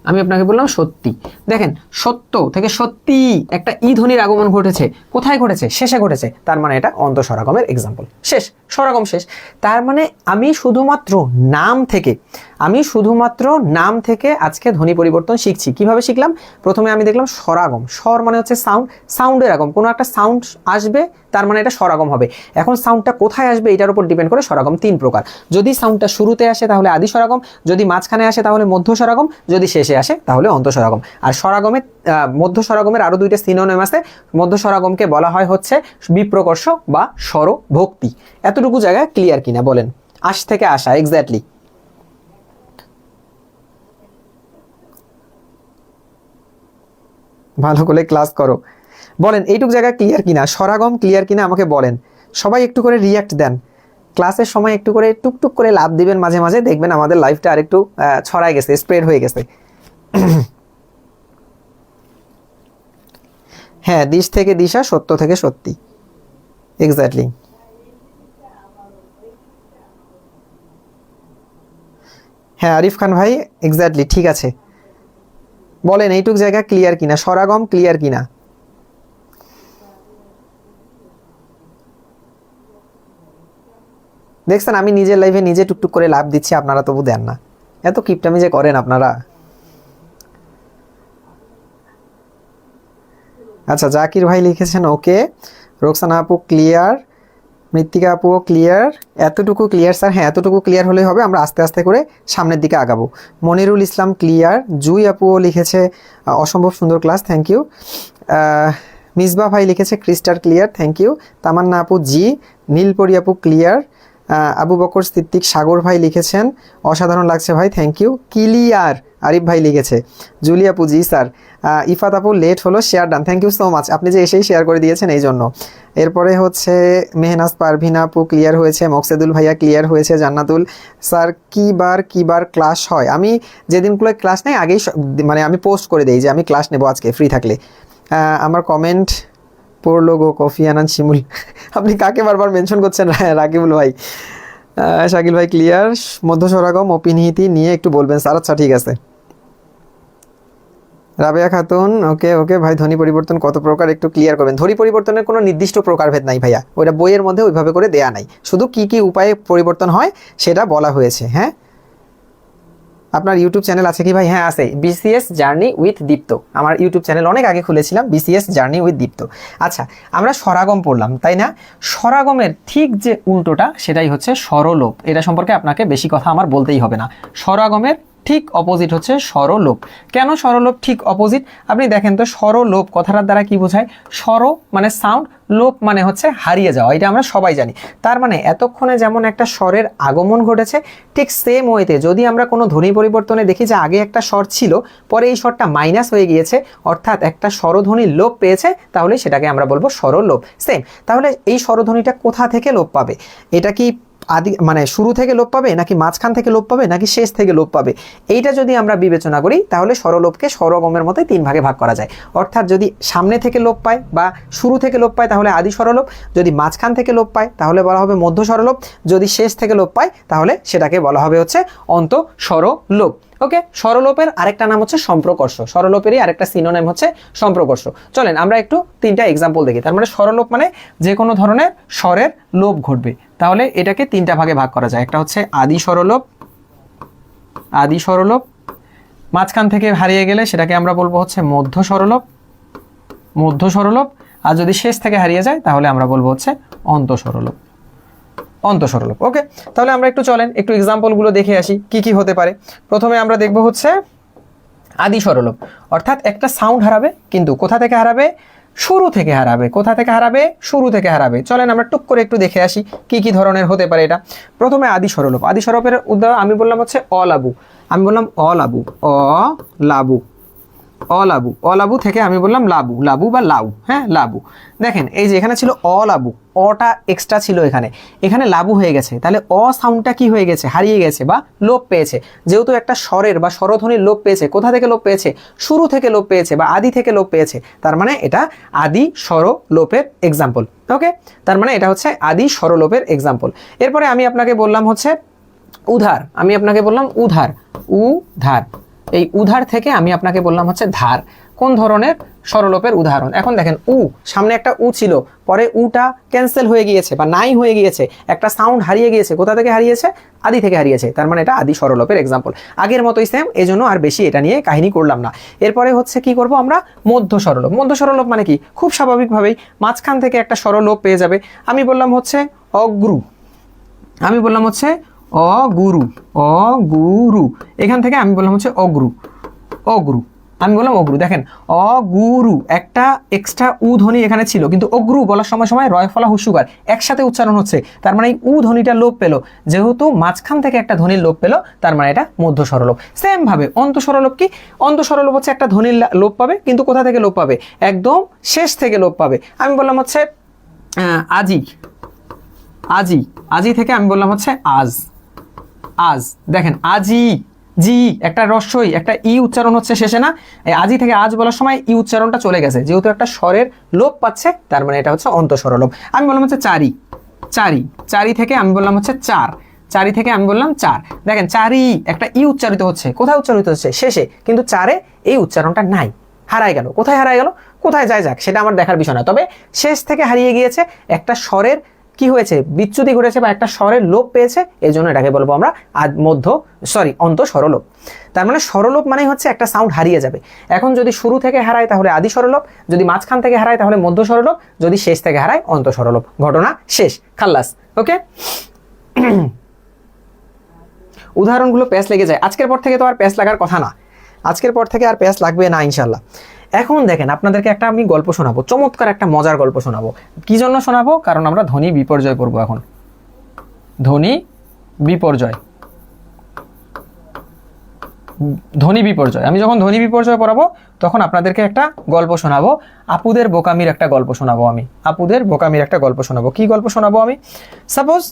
আমি আপনাকে বললাম সত্যি। দেখেন সত্য থেকে সত্যি একটা ই ধ্বনির আগমন ঘটেছে, কোথায় ঘটেছে? শেষে ঘটেছে, তার মানে এটা অন্তঃস্বরাগমের এক্সাম্পল শেষ, স্বরাগম শেষ। তার মানে আমি শুধুমাত্র নাম থেকে আজকে ধ্বনি পরিবর্তন শিখছি। কিভাবে শিখলাম? প্রথমে আমি দেখলাম স্বরাগম, স্বর মানে হচ্ছে সাউন্ড, সাউন্ডের আগম, কোনো একটা সাউন্ড আসবে তার মানে এটা স্বরাগম হবে। এখন সাউন্ডটা কোথায় আসবে এটার উপর ডিপেন্ড করে স্বরাগম তিন প্রকার। যদি সাউন্ডটা শুরুতে আসে তাহলে আদি স্বরাগম, যদি মাঝখানে আসে তাহলে মধ্য স্বরাগম, যদি শেষে আসে তাহলে অন্তঃস্বরাগম। আর স্বরাগমে মধ্য স্বরাগমের আরো দুইটা সিনোনিম আছে। মধ্য স্বরাগমকে বলা হয় হচ্ছে বিপ্রকর্ষ বা স্বরভক্তি। এতটুকু জায়গা ক্লিয়ার কিনা বলেন? আশ থেকে আসা, এক্স্যাক্টলি। ভালো করে ক্লাস করো, বলেন এইটুক জায়গা ক্লিয়ার কিনা, স্বরাগম ক্লিয়ার কিনা আমাকে বলেন। সবাই একটু করে রিয়াক্ট দেন, ক্লাসের সময় একটু করে টুকটুক করে লাভ দিবেন মাঝে মাঝে, দেখবেন আমাদের লাইফটা আরেকটু ছড়ায় গেছে, স্প্রেড হয়ে গেছে। হ্যাঁ, দিশ থেকে দিশা, সত্য থেকে সত্যি, এক্স্যাক্টলি। হ্যাঁ আরিফ খান ভাই, এক্স্যাক্টলি ঠিক আছে। বলেন এইটুক জায়গা ক্লিয়ার কিনা, স্বরাগম ক্লিয়ার কিনা? দেখছেন আমি নিজের লাইফে নিজে টুকটুক করে লাভ দিচ্ছি, আপনারা তবু দেন না। এত কিপটামি যে করেন আপনারা। আচ্ছা জাকির ভাই লিখেছেন ওকে, রোকসানা আপু ক্লিয়ার, মৃত্তিকা আপুও ক্লিয়ার। এতটুকু ক্লিয়ার স্যার? হ্যাঁ এতটুকু ক্লিয়ার হলেই হবে, আমরা আস্তে আস্তে করে সামনের দিকে আগাবো। মনিরুল ইসলাম ক্লিয়ার, জুই আপুও লিখেছে অসম্ভব সুন্দর ক্লাস, থ্যাংক ইউ। মিসবা ভাই লিখেছে ক্রিস্টার ক্লিয়ার, থ্যাংক ইউ। তামান্না আপু জি, নীলপরি আপু ক্লিয়ার। আবু বকর সিদ্দিক সাগর ভাই লিখেছেন অসাধারণ লাগছে ভাই, থ্যাংক ইউ। ক্লিয়ার আরিফ ভাই লিখেছে। জুলি আপু জি স্যার। ইফাত আপু লেট হলো, share done, thank you so much, আপনি যে এসেই শেয়ার করে দিয়েছেন এই জন্য। এরপরে হচ্ছে মেহনাজ পারভিনা আপু ক্লিয়ার হয়েছে, মকসেদুল ভাইয়া ক্লিয়ার হয়েছে, জান্নাতুল স্যার কি বার ক্লাস হয়? আমি যেদিনগুলো ক্লাস নেই আগেই মানে আমি পোস্ট করে দিই যে আমি ক্লাস নেবো আজকে ফ্রি থাকলে। আমার কমেন্ট পড়লো গো কফি আনান শিমুল। আপনি কাকে বারবার মেনশন করছেন? রাকিবুল ভাই। শাকিল ভাই ক্লিয়ার, মধ্য স্বরাগম অপিনিহিতি নিয়ে একটু বলবেন স্যার। আচ্ছা ঠিক আছে। রাবেয়া খাতুন ওকে ওকে ভাই, ধ্বনি পরিবর্তন কত প্রকার একটু ক্লিয়ার করবেন? ধ্বনি পরিবর্তনের কোনো নির্দিষ্ট প্রকারভেদ নাই ভাইয়া, ওইটা বইয়ের মধ্যে ওইভাবে করে দেয়া নাই, শুধু কি কি উপায়ে পরিবর্তন হয় সেটা বলা হয়েছে। হ্যাঁ আপনার ইউটিউব চ্যানেল আছে কি ভাই? হ্যাঁ আছে, বিসিএস জার্নি উইথ দীপ্ত, আমার ইউটিউব চ্যানেল অনেক আগে খুলেছিলাম, বিসিএস জার্নি উইথ দীপ্ত। আচ্ছা আমরা স্বরাগম পড়লাম তাই না? স্বরাগমের ঠিক যে উল্টোটা সেটাই হচ্ছে স্বরলোপ। এটা সম্পর্কে আপনাকে বেশি কথা আমার বলতেই হবে না। স্বরাগমের ঠিক অপোজিট হচ্ছে স্বরলোপ। কেন স্বরলোপ ঠিক অপোজিট? আপনি দেখেন তো স্বরলোপ কথাটার দ্বারা কি বোঝায়? স্বর মানে সাউন্ড, লোপ মানে হচ্ছে হারিয়ে যাওয়া, এটা আমরা সবাই জানি। তার মানে এতক্ষণে যেমন একটা স্বরের আগমন ঘটেছে, ঠিক সেম ওয়েতে যদি আমরা কোনো ধ্বনি পরিবর্তনে দেখি যে আগে একটা স্বর ছিল পরে এই স্বরটা মাইনাস হয়ে গিয়েছে, অর্থাৎ একটা স্বরধ্বনির লোপ পেয়েছে, তাহলে সেটাকে আমরা বলবো স্বরলোপ। সেম, তাহলে এই স্বরধ্বনিটা কোথা থেকে লোপ পাবে? এটা কি আদি মানে শুরু থেকে লোপ পাবে, নাকি মাঝখান থেকে লোপ পাবে, নাকি শেষ থেকে লোপ পাবে? এইটা যদি আমরা বিবেচনা করি তাহলে স্বরলোপকে স্বরগমের মতোই তিন ভাগে ভাগ করা যায়। অর্থাৎ যদি সামনে থেকে লোপ পায় বা শুরু থেকে লোপ পায় তাহলে আদি স্বরলোপ, যদি মাঝখান থেকে লোপ পায় তাহলে বলা হবে মধ্য স্বরলোপ, যদি শেষ থেকে লোপ পায় তাহলে সেটাকে বলা হবে হচ্ছে অন্ত স্বরলোপ। ওকে, স্বরলোপের আরেকটা নাম হচ্ছে সম্প্রকর্ষ, স্বরলোপেরই আরেকটা সিনোনিম হচ্ছে সম্প্রকর্ষ। চলেন আমরা একটু তিনটা এক্সাম্পল দেখি। তার মানে স্বরলোপ মানে যে কোনো ধরনের স্বরের লোপ ঘটবে, তাহলে এটাকে তিনটা ভাগে ভাগ করা যায়। একটা হচ্ছে আদি স্বরলোপ, আদি স্বরলোপ, মাঝখান থেকে হারিয়ে গেলে সেটাকে আমরা বলবো হচ্ছে মধ্য স্বরলোপ, মধ্য স্বরলোপ, আর যদি শেষ থেকে হারিয়ে যায় তাহলে আমরা বলবো হচ্ছে অন্ত স্বরলোপ, অন্ত স্বরলোপ। ওকে, তাহলে আমরা একটু চলেন একটু এক্সাম্পলগুলো দেখে আসি কি কি হতে পারে। প্রথমে আমরা দেখব হচ্ছে আদি স্বরলোপ, অর্থাৎ একটা সাউন্ড হারাবে, কিন্তু কোথা থেকে হারাবে? শুরু থেকে হারাবে। কোথা থেকে হারাবে? শুরু থেকে হারাবে। চলেন আমরা টুক করে একটু দেখে আসি কি কি ধরনের হতে পারে এটা। প্রথমে আদি স্বরলোপ, আদি স্বরূপের উদাহরণ আমি বললাম হচ্ছে অলাবু, আমি বললাম অলাবু, অলাবু, অলাবু, অলাবু থেকে আমি বললাম লাবু, লাবু বা লাউ, হ্যাঁ লাবু। দেখেন এই যে এখানে ছিল অলাবু, অটা এক্সট্রা ছিল এখানে, এখানে লাবু হয়ে গেছে, তাহলে অ সাউন্ডটা কি হয়ে গেছে, হারিয়ে গেছে বা লোপ পেয়েছে। যেহেতু একটা স্বরের বা স্বরধ্বনির লোপ পেয়েছে, কোথা থেকে লোপ পেয়েছে, শুরু থেকে লোপ পেয়েছে বা আদি থেকে লোপ পেয়েছে, তার মানে এটা আদি স্বর লোপের এক্সাম্পল। ওকে, তার মানে এটা হচ্ছে আদি স্বর লোপের এক্সাম্পল। এরপরে আমি আপনাকে বললাম হচ্ছে উধার, আমি আপনাকে বললাম উধার, উধার, এই উধার থেকে আমি আপনাকে বললাম হচ্ছে ধার। কোন ধরনের স্বরলোপের উদাহরণ? এখন দেখেন সামনে একটা ছিল, পরে উটা ক্যান্সেল হয়ে গিয়েছে বা নাই হয়ে গিয়েছে, একটা সাউন্ড হারিয়ে গিয়েছে, কোথা থেকে হারিয়েছে, আদি থেকে হারিয়েছে, তার মানে এটা আদি স্বরলোপের এক্সাম্পল। আগের মতোই সেম, এজন্য আর বেশি এটা নিয়ে কাহিনী করলাম না। এরপরে হচ্ছে কি করব আমরা, মধ্য স্বরলোপ। মধ্য স্বরলোপ মানে কি, খুব স্বাভাবিকভাবেই মাঝখান থেকে একটা স্বরলোপ পেয়ে যাবে। আমি বললাম হচ্ছে অগুরু, আমি বললাম হচ্ছে অগুরু, অগুরু, এখান থেকে আমি বললাম হচ্ছে অগুরু, অগুরু, আমি বললাম অগুরু। দেখেন অগুরু একটা এক্সট্রা ধ্বনি এখানে ছিল, কিন্তু অগুরু বলার সময় সময় রয় ফলা হুসুগার একসাথে উচ্চারণ হচ্ছে, তার মানে এই ধ্বনিটা লোপ পেল। যেহেতু মাঝখান থেকে একটা ধ্বনির লোপ পেল, তার মানে এটা মধ্য স্বরলোপ। সেম ভাবে অন্ত স্বরলোপ কি, অন্ত স্বরলোপ হচ্ছে একটা ধ্বনির লোপ পাবে, কিন্তু কোথা থেকে লোপ পাবে, একদম শেষ থেকে লোপ পাবে। আমি বললাম হচ্ছে আজি, আজি, আজি থেকে আমি বললাম হচ্ছে আজ, আজ। দেখেন আজি, জি একটা রস্যই, একটা ই উচ্চারণ হচ্ছে শেষে না, এই আজি থেকে আজ বলার সময় ই উচ্চারণটা চলে গেছে, যেহেতু একটা স্বরের লোপ পাচ্ছে, তার মানে এটা হচ্ছে অন্তঃস্বরলোপ। আমি বললাম হচ্ছে চারি, চারি, চারি থেকে আমি বললাম হচ্ছে চার, চারি থেকে আমি বললাম চার। দেখেন চারি একটা ই উচ্চারিত হচ্ছে, কোথায় উচ্চারিত হচ্ছে, শেষে, কিন্তু চারে এই উচ্চারণটা নাই, হারায় গেল। কোথায় হারায় গেল, কোথায় যায় যাক সেটা আমার দেখার বিষয় না, তবে শেষ থেকে হারিয়ে গিয়েছে, একটা স্বরের কি হয়েছে, বিচ্যুতি ঘটেছে বা একটা স্বরের লোপ পেয়েছে, এই জন্য এটাকে বলবো আমরা অন্ত স্বরলোপ। তার মানে স্বরলোপ মানে হচ্ছে একটা সাউন্ড হারিয়ে যাবে। এখন যদি শুরু থেকে হারায় তাহলে আদি স্বরলোপ, যদি মাঝখান থেকে হারায় তাহলে মধ্য স্বরলোপ, যদি শেষ থেকে হারায় অন্ত স্বরলোপ। ঘটনা শেষ, খাল্লাস। ওকে, উদাহরণগুলো প্যাচ লেগে যায়। আজকের পর থেকে তো আর প্যাচ লাগার কথা না, আজকের পর থেকে আর প্যাচ লাগবে না ইনশাল্লাহ। এখন দেখেন আপনাদেরকে একটা আমি গল্প শোনাবো, চমৎকার একটা মজার গল্প শোনাবো। কি জন্য শোনাবো, কারণ আমরা ধ্বনি বিপর্যয় পড়বো এখন, ধ্বনি বিপর্যয়, ধ্বনি বিপর্যয়। আমি যখন ধ্বনি বিপর্যয় পড়াবো তখন আপনাদেরকে একটা গল্প শোনাবো, আপুদের বোকামির একটা গল্প শোনাবো আমি, আপুদের বোকামির একটা গল্প শোনাবো। কি গল্প শোনাবো আমি, সাপোজ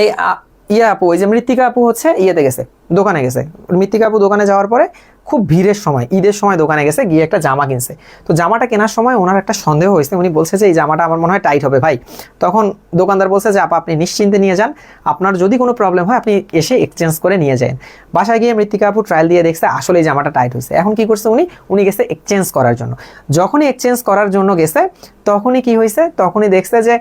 এই আপু, এই যে মৃত্তিকা আপু হচ্ছে ইয়েতে গেছে, দোকানে গেছে। মৃত্তিকা আপু দোকানে যাওয়ার পরে খুব ভিড়ের সময়, ঈদের সময় দোকানে গেছে, গিয়ে একটা জামা কিনছে। তো জামাটা কেনার সময় ওনার একটা সন্দেহ হয়েছে, উনি বলছে যে এই জামাটা আমার মনে হয় টাইট হবে ভাই। তখন দোকানদার বলছে যে আপা আপনি নিশ্চিন্তে নিয়ে যান, আপনার যদি কোনো প্রবলেম হয় আপনি এসে এক্সচেঞ্জ করে নিয়ে যান। বাসায় গিয়ে মৃত্তিকা আপু ট্রায়াল দিয়ে দেখছে আসলে এই জামাটা টাইট হয়েছে। এখন কি করছে উনি গেছে এক্সচেঞ্জ করার জন্য। যখনই এক্সচেঞ্জ করার জন্য গেছে তখনই কি হয়েছে, তখনই দেখছে যে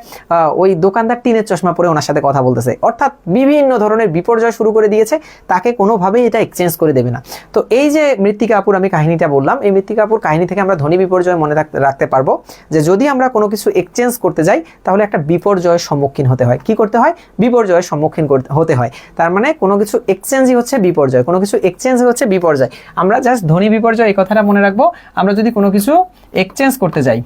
ওই দোকানদার টিনের চশমা পরে ওনার সাথে কথা বলতেছে, অর্থাৎ বিভিন্ন ধরনের বিপর্যয় শুরু করে দিয়েছে, তাকে কোনোভাবেই এটা এক্সচেঞ্জ করে দেবে না। তো এই যে মৃত্তিকা আপুর আমি কাহিনীটা বললাম, এই মৃত্তিকা আপুর কাহিনী থেকে আমরা ধ্বনি বিপর্যয় মনে রাখতে পারবো যে যদি আমরা কোনো কিছু এক্সচেঞ্জ করতে যাই তাহলে একটা বিপর্যয়ের সম্মুখীন হতে হয়। কি করতে হয়, বিপর্যয়ের সম্মুখীন হতে হয়। তার মানে কোনো কিছু এক্সচেঞ্জই হচ্ছে বিপর্যয়, কোনো কিছু এক্সচেঞ্জ হচ্ছে বিপর্যয়। আমরা জাস্ট ধ্বনি বিপর্যয় এই কথাটা মনে রাখবো। আমরা যদি কোনো কিছু এক্সচেঞ্জ করতে যাই,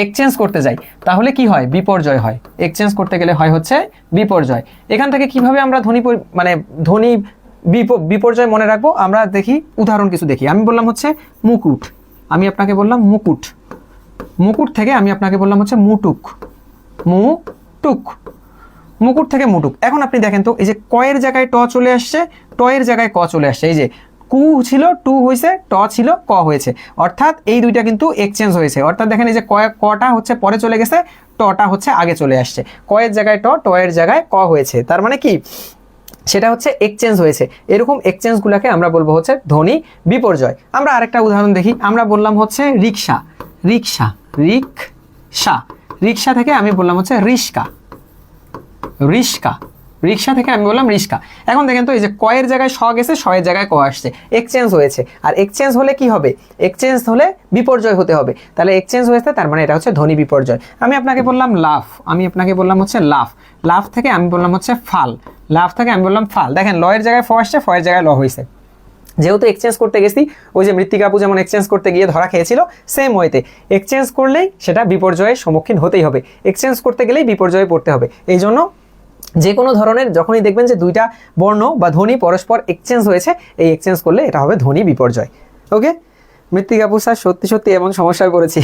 এক্সচেঞ্জ করতে যাই তাহলে কি হয়, বিপর্যয় হয়। এক্সচেঞ্জ করতে গেলে হয় হচ্ছে বিপর্যয়। এখান থেকে কিভাবে আমরা ধ্বনি বিপর্যয় মনে রাখবো, আমরা দেখি উদাহরণ কিছু দেখি। আমি বললাম হচ্ছে মুকুট, আমি আপনাকে বললাম মুকুট, মুকুট থেকে আমি আপনাকে বললাম হচ্ছে মুটুক, মুটুক, মুকুট থেকে মুটুক। এখন আপনি দেখেন তো এই যে কয়ের জায়গায় ট চলে আসছে, টয়ের জায়গায় ক চলে আসছে, এই যে কু ছিল টু হয়েছে, ট ছিল ক হয়েছে, অর্থাৎ এই দুইটা কিন্তু এক্সচেঞ্জ হয়েছে। অর্থাৎ দেখেন এই যে কটা হচ্ছে পরে চলে গেছে, টটা হচ্ছে আগে চলে আসছে, কয়ের জায়গায় ট, টয়ের জায়গায় ক হয়েছে, তার মানে কি সেটা হচ্ছে এক্সচেঞ্জ হয়েছে। এরকম এক্সচেঞ্জগুলোকে আমরা বলবো হচ্ছে ধ্বনি বিপর্যয়। আমরা আরেকটা উদাহরণ দেখি। আমরা বললাম হচ্ছে রিক্সা, রিক্সা, রিক্সা, রিক্সা থেকে আমি বললাম হচ্ছে রিস্কা, রিস্কা, রিক্সা থেকে আমি বললাম রিস্কা। এখন দেখেন তো এই যে কয়ের জায়গায় স গেছে, শয়ের জায়গায় ক আসছে, এক্সচেঞ্জ হয়েছে। আর এক্সচেঞ্জ হলে কি হবে, এক্সচেঞ্জ হলে বিপর্যয় হতে হবে। তাহলে এক্সচেঞ্জ হয়েছে, তার মানে এটা হচ্ছে ধ্বনি বিপর্যয়। আমি আপনাকে বললাম লাফ, আমি আপনাকে বললাম হচ্ছে লাফ, লাফ থেকে আমি বললাম হচ্ছে ফাল, লাফ থেকে আমি বললাম ফাল। দেখেন লয়ের জায়গায় ফ আসছে, ফয়ের জায়গায় ল হয়েছে। যেহেতু এক্সচেঞ্জ করতে গেছি, ওই যে মৃত্তিকা আপু যেমন এক্সচেঞ্জ করতে গিয়ে ধরা খেয়েছিল, সেম ওয়েতে এক্সচেঞ্জ করলেই সেটা বিপর্যয়ের সম্মুখীন হতেই হবে। এক্সচেঞ্জ করতে গেলেই বিপর্যয়ে পড়তে হবে। এই জন্য যে কোনো ধরনের যখনই দেখবেন যে দুইটা বর্ণ বা ধ্বনি পরস্পর এক্সচেঞ্জ হয়েছে, এই এক্সচেঞ্জ করলে এটা হবে ধ্বনি বিপর্যয়। ওকে, মৃত্তিকা আপু স্যার সত্যি সত্যি এমন সমস্যায় পড়েছি।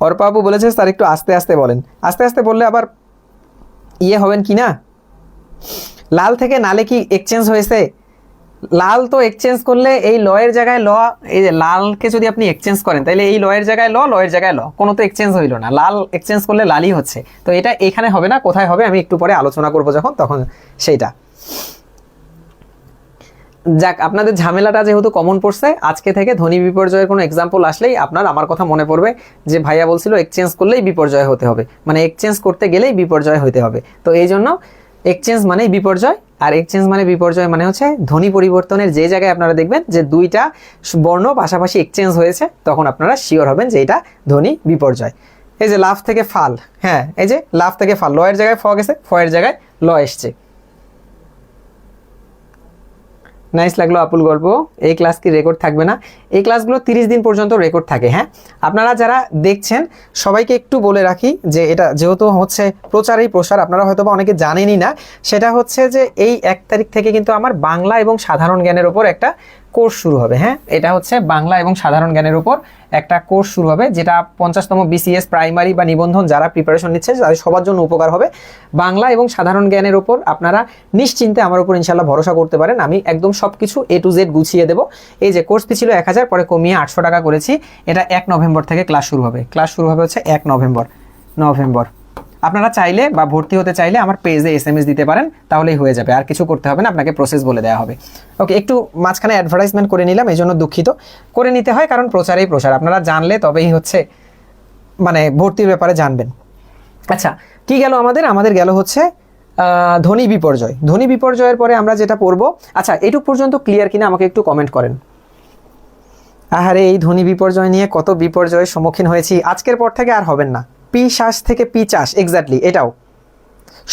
অর্পা আপু বলেছে স্যার একটু আস্তে আস্তে বলেন। আস্তে আস্তে বললে আবার ইয়ে হবেন কি না? লাল থেকে নালে কি এক্সচেঞ্জ হয়েছে? লাল তো এক্সচেঞ্জ করলে এই লয়ের জায়গায় ল, এই যে লালকে যদি আপনি এক্সচেঞ্জ করেন তাহলে এই লয়ের জায়গায় ল, লয়ের জায়গায় ল, কোনো তো এক্সচেঞ্জ হইল না। লাল এক্সচেঞ্জ করলে লালই হচ্ছে, তো এটা এখানে হবে না, কোথায় হবে আমি একটু পরে আলোচনা করব যখন, তখন সেইটা। যাক, আপনাদের ঝামেলাটা যেহেতু কমন পড়ছে, আজকে থেকে ধ্বনি বিপর্যয়ের কোনো এক্সাম্পল আসলেই আপনার আমার কথা মনে পড়বে যে ভাইয়া বলছিল এক্সচেঞ্জ করলেই বিপর্যয় হতে হবে, মানে এক্সচেঞ্জ করতে গেলেই বিপর্যয় হতে হবে। তো এই জন্য এক্সচেঞ্জ মানেই বিপর্যয়, আর এক্সচেঞ্জ মানে বিপর্যয় মানে হচ্ছে ধ্বনি পরিবর্তনের যে জায়গায় আপনারা দেখবেন যে দুইটা বর্ণ পাশাপাশি এক্সচেঞ্জ হয়েছে, তখন আপনারা শিওর হবেন যে এটা ধ্বনি বিপর্যয়। এই যে লাফ থেকে ফাল, হ্যাঁ এই যে লাফ থেকে ফাল, লয়ের জায়গায় ফ গেছে, ফয়ের জায়গায় ল এসছে। নাইস লাগলো আপুল গল্প। এই ক্লাস কি রেকর্ড থাকবে না? এই ক্লাসগুলো 30 দিন পর্যন্ত রেকর্ড থাকে। হ্যাঁ, আপনারা যারা দেখছেন সবাইকে একটু বলে রাখি যে এটা যেহেতু হচ্ছে প্রচারেই প্রসার, আপনারা হয়তো বা অনেকে জানেনই না, সেটা হচ্ছে যে এই 1 তারিখ থেকে কিন্তু আমার বাংলা এবং সাধারণ জ্ঞানের ওপর একটা কোর্স শুরু হবে। হ্যাঁ, এটা হচ্ছে বাংলা এবং সাধারণ জ্ঞানের উপর একটা কোর্স শুরু হবে, যেটা 50তম BCS প্রাইমারি বা নিবন্ধন যারা প্রিপারেশন নিচ্ছে তাদের সবার জন্য উপকার হবে। বাংলা এবং সাধারণ জ্ঞানের উপর আপনারা নিশ্চিন্তে আমার উপর ইনশাল্লাহ ভরসা করতে পারেন, আমি একদম সব কিছু A to Z গুছিয়ে দেবো। এই যে কোর্স ফি ছিল 1000, পরে কমিয়ে 800 টাকা করেছি। এটা 1 নভেম্বর থেকে ক্লাস শুরু হবে। ক্লাস শুরু হবে হচ্ছে 1 নভেম্বর। আপনারা চাইলে বা ভর্তি হতে চাইলে আমার পেজে SMS দিতে পারেন, তাহলেই হয়ে যাবে, আর কিছু করতে হবে না, আপনাকে প্রসেস বলে দেওয়া হবে। ওকে, একটু মাঝখানে অ্যাডভার্টাইজমেন্ট করে নিলাম, এই জন্য দুঃখিত। করে নিতে হয় কারণ প্রচারেই প্রসার, আপনারা জানলে তবেই হচ্ছে মানে ভর্তির ব্যাপারে জানবেন। আচ্ছা, কি গেল আমাদের গেল হচ্ছে ধ্বনি বিপর্যয়। ধ্বনি বিপর্যয়ের পরে আমরা যেটা পড়বো, আচ্ছা এইটুক পর্যন্ত ক্লিয়ার কিনা আমাকে একটু কমেন্ট করেন। আহারে, এই ধ্বনি বিপর্যয় নিয়ে কত বিপর্যয়ের সম্মুখীন হয়েছি, আজকের পর থেকে আর হবেন না। পি শ্বাস থেকে পি চাষ, এক্স্যাক্টলি এটাও।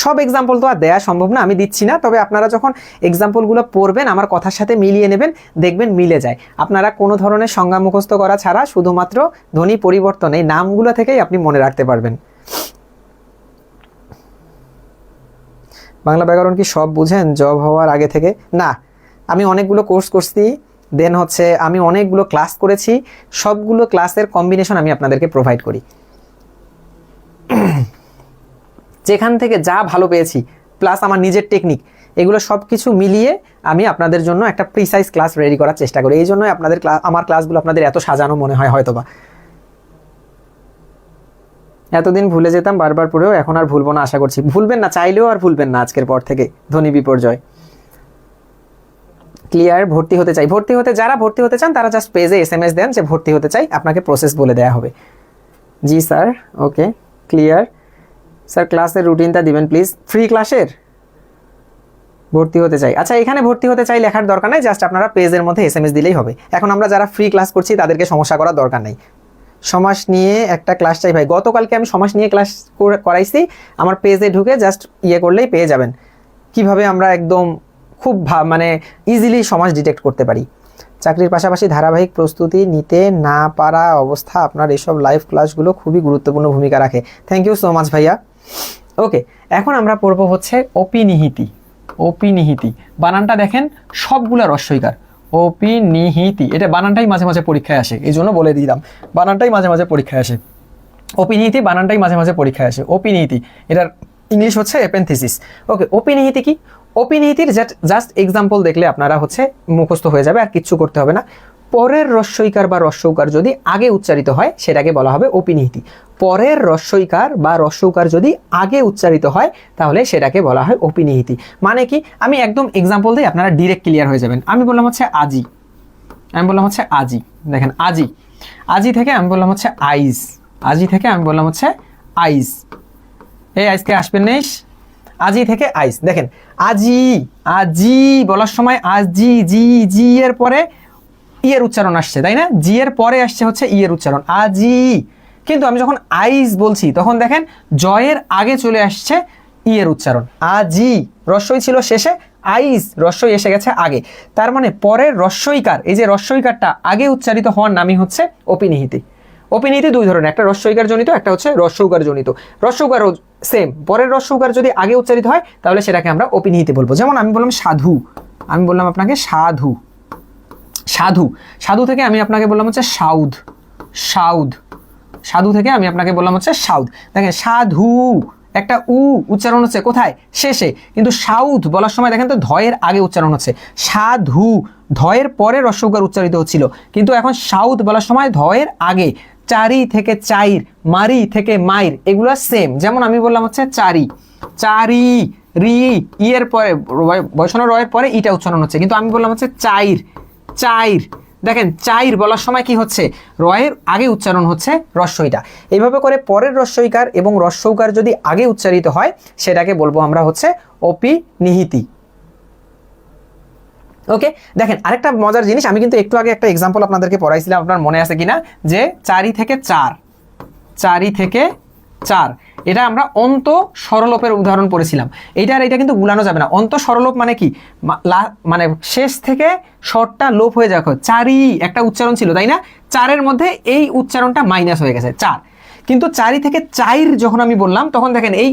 সব এক্সাম্পল তো আর দেওয়া সম্ভব না, আমি দিচ্ছি না, তবে আপনারা যখন এক্সাম্পলগুলো পড়বেন আমার কথার সাথে মিলিয়ে নেবেন, দেখবেন মিলে যায়। আপনারা কোনো ধরনের সংজ্ঞা মুখস্থ করা ছাড়া শুধুমাত্র ধ্বনি পরিবর্তন এই নামগুলো থেকেই আপনি মনে রাখতে পারবেন। বাংলা ব্যাকরণ কি সব বুঝেন জব হওয়ার আগে থেকে? না, আমি অনেকগুলো কোর্স করছি, দেন হচ্ছে আমি অনেকগুলো ক্লাস করেছি, সবগুলো ক্লাসের কম্বিনেশন আমি আপনাদেরকে প্রোভাইড করি। যেখান থেকে যা ভালো পেয়েছি প্লাস আমার নিজের টেকনিক, এগুলো সব কিছু মিলিয়ে আমি আপনাদের জন্য একটা প্রিসাইজ ক্লাস রেডি করার চেষ্টা করি। এই জন্যই আপনাদের আমার ক্লাসগুলো আপনাদের এত সাজানো মনে হয় হয়তোবা। এতদিন ভুলে যেতাম বারবার পড়েও, এখন আর ভুলবো না, আশা করছি। ভুলবেন না, চাইলেও আর ভুলবেন না আজকের পর থেকে ধ্বনি বিপর্যয়। ক্লিয়ার? ভর্তি হতে চাই, যারা ভর্তি হতে চান তারা জাস্ট পেজে SMS দেন যে ভর্তি হতে চাই, আপনাকে প্রসেস বলে দেওয়া হবে। জি স্যার, ওকে ক্লিয়ার। স্যার ক্লাসের রুটিনটা দিবেন প্লিজ। ফ্রি ক্লাসের ভর্তি হতে চাই, আচ্ছা এখানে ভর্তি হতে চাই লেখার দরকার নাই, জাস্ট আপনারা পেজের মধ্যে SMS দিলেই হবে। এখন আমরা যারা ফ্রি ক্লাস করছি তাদেরকে সমস্যা করার দরকার নেই। সমাস নিয়ে একটা ক্লাস চাই ভাই, গতকালকে আমি সমাস নিয়ে ক্লাস করাইছি, আমার পেজে ঢুকে জাস্ট ইয়ে করলেই পেয়ে যাবেন কিভাবে আমরা একদম খুব মানে ইজিলি সমাস ডিটেক্ট করতে পারি। চাকরির পাশাপাশি ধারাবাহিক প্রস্তুতি নিতে না পারা অবস্থা, আপনার এসব লাইভ ক্লাসগুলো খুবই গুরুত্বপূর্ণ ভূমিকা রাখে। থ্যাংক ইউ সো মাচ ভাইয়া। ওকে, এখন আমরা পড়বো হচ্ছে অপিনিহিতি। অপিনিহিতি বানানটা দেখেন সবগুলা রস্বইকার। অপিনিহিতি, এটা বানানটাই মাঝে মাঝে পরীক্ষায় আসে, এই জন্য বলে দিলাম বানানটাই মাঝে মাঝে পরীক্ষায় আসে। অপিনিহিতি বানানটাই মাঝে মাঝে পরীক্ষায় আসে। অপিনিহিতি, এটার ইংলিশ হচ্ছে এপেন্থিসিস। ওকে, অপিনিহিতি কি? অপিনিহিতির জাস্ট এক্সাম্পল দেখলে আপনারা হচ্ছে মুখস্থ হয়ে যাবে, আর কিচ্ছু করতে হবে না। পরের রস্বইকার বা রস্যৌকার যদি আগে উচ্চারিত হয় সেটাকে বলা হবে অপিনিহিতি। পরের রস্বইকার বা রস্যৌকার যদি আগে উচ্চারিত হয় তাহলে সেটাকে বলা হয় অপিনিহিতি। মানে কি, আমি একদম এক্সাম্পল দিই, আপনারা ডিরেক্ট ক্লিয়ার হয়ে যাবেন। আমি বললাম হচ্ছে আজি, আমি বললাম হচ্ছে আজি, দেখেন আজি, আজি থেকে আমি বললাম হচ্ছে আইস, আজি থেকে আমি বললাম হচ্ছে আইস। এই আইসকে আসবেন নেই, আজি থেকে আইস। দেখেন আজি, আজি বলার সময় আজি, জি জি এর পরে ইয়ের উচ্চারণ আসছে, তাই না? জি এর পরে আসছে হচ্ছে ইয়ের উচ্চারণ, আজি। কিন্তু আমি যখন আইস বলছি তখন দেখেন জয়ের আগে চলে আসছে ইয়ের উচ্চারণ, আজি। রস্বই ছিল শেষে, আইস রস্বই এসে গেছে আগে। তার মানে পরের রস্বইকার, এই যে রস্বইকারটা আগে উচ্চারিত হওয়ার নামই হচ্ছে অপিনিহিতি। অপিনিহিতি দুই ধরনের, একটা রস্বইকার জনিত, একটা হচ্ছে রস্যৌকার জনিত। রস্যৌকার সেম, পরের রস্যৌকার যদি আগে উচ্চারিত হয় তাহলে সেটাকে আমরা অপিনিহিতি বলবো। যেমন আমি বললাম সাধু, আমি বললাম আপনাকে সাধু, সাধু, সাধু থেকে আমি আপনাকে বললাম হচ্ছে সাউদ, সাউদ, সাধু থেকে আমি আপনাকে বললাম হচ্ছে সাউদ। দেখেন সাধু একটা উচ্চারণ হচ্ছে কোথায়, শেষে, কিন্তু সাউদ বলার সময় দেখেন তো ধয়ের আগে উচ্চারণ হচ্ছে। সাধু ধয়ের পরে রস্যৌকার উচ্চারিত হচ্ছিল, কিন্তু এখন সাউদ বলার সময় ধয়ের আগে। চারি থেকে চাইর, মারি থেকে মাইর, এগুলো সেম। যেমন আমি বললাম হচ্ছে চারি, চারি, রি, ইয়ের পরে বৈষ্ণব রয়ের পরে ইটা উচ্চারণ হচ্ছে, কিন্তু আমি বললাম হচ্ছে চাইর, চাইর। দেখেন চাইর বলার সময় কি হচ্ছে, রয়ের আগে উচ্চারণ হচ্ছে রস্যইটা। এইভাবে করে পরের রস্যইকার এবং রস্যৌকার যদি আগে উচ্চারিত হয় সেটাকে বলবো আমরা হচ্ছে অপিনিহিতি। ওকে, দেখেন আরেকটা মজার জিনিস, আমি কিন্তু একটু আগে একটা এক্সাম্পল আপনাদেরকে পড়াইছিলাম, আপনার মনে আছে কিনা, যে চারি থেকে চার, চারি থেকে চার, এটা আমরা অন্ত সরলোপের উদাহরণ পড়েছিলাম। এইটা আর এটা কিন্তু গুলানো যাবে না। অন্ত সরলোপ মানে কি, মানে শেষ থেকে শর্টটা লোপ হয়ে যাওয়া, চারি একটা উচ্চারণ ছিল তাই না, চারের মধ্যে এই উচ্চারণটা মাইনাস হয়ে গেছে চার, কিন্তু চারি থেকে চাইর যখন আমি বললাম তখন দেখেন এই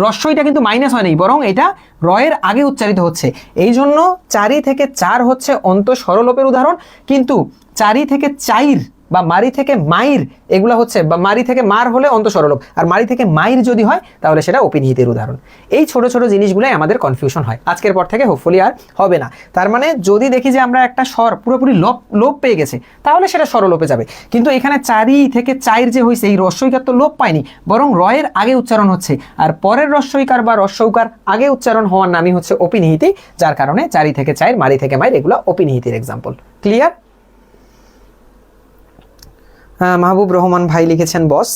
রস্যইটা কিন্তু মাইনাস হয়নি, বরং এটা রয়ের আগে উচ্চারিত হচ্ছে। এই জন্য চারি থেকে চার হচ্ছে অন্ত সরলোপের উদাহরণ, কিন্তু চারি থেকে চাইর বা মারি থেকে মাইর এগুলা হচ্ছে, বা মারি থেকে মার হলে অন্ত সরলোপ, আর মারি থেকে মাইর যদি হয় তাহলে সেটা অপিনিহিতের উদাহরণ। এই ছোট ছোট জিনিসগুলোই আমাদের কনফিউশন হয়, আজকের পর থেকে হোপফুলি আর হবে না। তার মানে যদি দেখি যে আমরা একটা স্বর পুরোপুরি লোপ পেয়ে গেছে তাহলে সেটা স্বরলোপে যাবে, কিন্তু এখানে চারি থেকে চাইর যে হয়েছে এই রস্যইকার তো লোপ পায়নি, বরং রয়ের আগে উচ্চারণ হচ্ছে, আর পরের রস্যইকার বা রস্যৌকার আগে উচ্চারণ হওয়ার নামই হচ্ছে অপিনিহিতি, যার কারণে চারি থেকে চাইর, মারি থেকে মাইর এগুলো অপিনিহিতির এক্সাম্পল। ক্লিয়ার? মাহবুব রহমান ভাই লিখেছেন বস,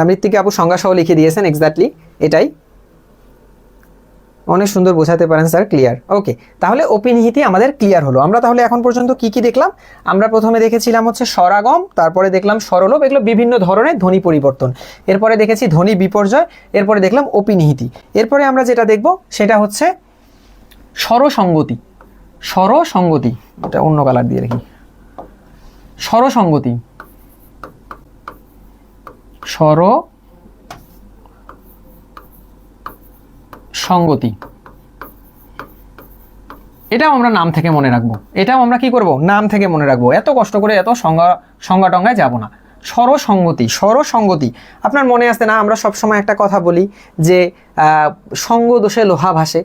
মৃত্তিকা আপু সংজ্ঞা সহ লিখে দিয়েছেন, এক্স্যাক্টলি এটাই, অনেক সুন্দর বোঝাতে পারেন স্যার, ক্লিয়ার। ওকে, তাহলে অপিনিহিতি আমাদের ক্লিয়ার হলো। আমরা তাহলে এখন পর্যন্ত কি কি দেখলাম, আমরা প্রথমে দেখেছিলাম হচ্ছে স্বরাগম, তারপরে দেখলাম স্বরলোপ, এগুলো বিভিন্ন ধরনের ধ্বনি পরিবর্তন, এরপরে দেখেছি ধ্বনি বিপর্যয়, এরপরে দেখলাম অপিনিহিতি, এরপরে আমরা যেটা দেখব সেটা হচ্ছে স্বরসঙ্গতি। স্বরসঙ্গতি, এটা অন্য কালার দিয়ে রাখি, স্বরসঙ্গতি, স্বরসঙ্গতি, এটাও আমরা নাম থেকে মনে রাখবো, এটাও আমরা কি করব, নাম থেকে মনে রাখবো, এত কষ্ট করে এত সংজ্ঞা টঙ্গায় যাব না। স্বরসঙ্গতি, স্বরসঙ্গতি আপনার মনে আসছে না, আমরা সবসময় একটা কথা বলি যে সঙ্গ দোষে লোহা ভাসে,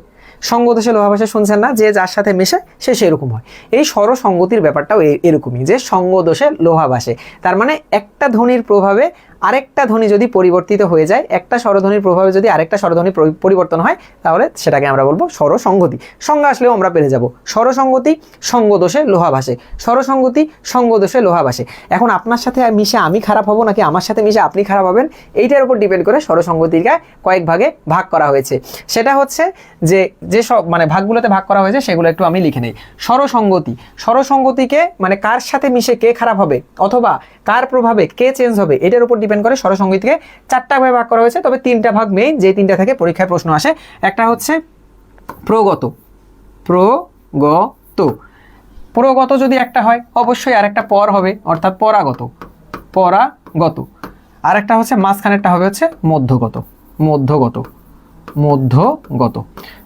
সঙ্গ দোষে লোহা ভাসে শুনছেন না, যে যার সাথে মেশে সে সেরকম হয়। এই স্বরসঙ্গতির ব্যাপারটাও এরকমই, যে সঙ্গ দোষে লোহা ভাসে, তার মানে একটা ধ্বনির প্রভাবে আরেকটা ধ্বনি যদি পরিবর্তিত হয়ে যায়, একটা স্বরধ্বনির প্রভাবে যদি আরেকটা স্বরধ্বনি পরিবর্তন হয় তাহলে সেটাকে আমরা বলবো স্বরসঙ্গতি। সংজ্ঞা আসলেও আমরা পেরে যাব, স্বরসঙ্গতি সঙ্গ দোষে লোহা ভাসে, স্বরসঙ্গতি সঙ্গ দোষে লোহা ভাসে। এখন আপনার সাথে মিশে আমি খারাপ হব নাকি আমার সাথে মিশে আপনি খারাপ হবেন, এইটার উপর ডিপেন্ড করে স্বরসঙ্গতিকে কয়েক ভাগে ভাগ করা হয়েছে। সেটা হচ্ছে যে সব মানে ভাগগুলোতে ভাগ করা হয়েছে সেগুলো একটু আমি লিখে নেই। স্বরসঙ্গতি, স্বরসঙ্গতিকে মানে কার সাথে মিশে কে খারাপ হবে অথবা কার প্রভাবে কে চেঞ্জ হবে এটার উপর ডিপেন্ড করে স্বরসঙ্গতিকে চারটা ভাগে ভাগ করা হয়েছে, তবে তিনটা ভাগ মেইন, যে তিনটা থেকে পরীক্ষায় প্রশ্ন আসে। একটা হচ্ছে প্রগত, প্রগত, প্রগত যদি একটা হয় অবশ্যই আরেকটা পর হবে, অর্থাৎ পরাগত, পরাগত। আরেকটা হচ্ছে মাঝখানেরটা হবে হচ্ছে মধ্যগত, মধ্যগত, মধ্যগত।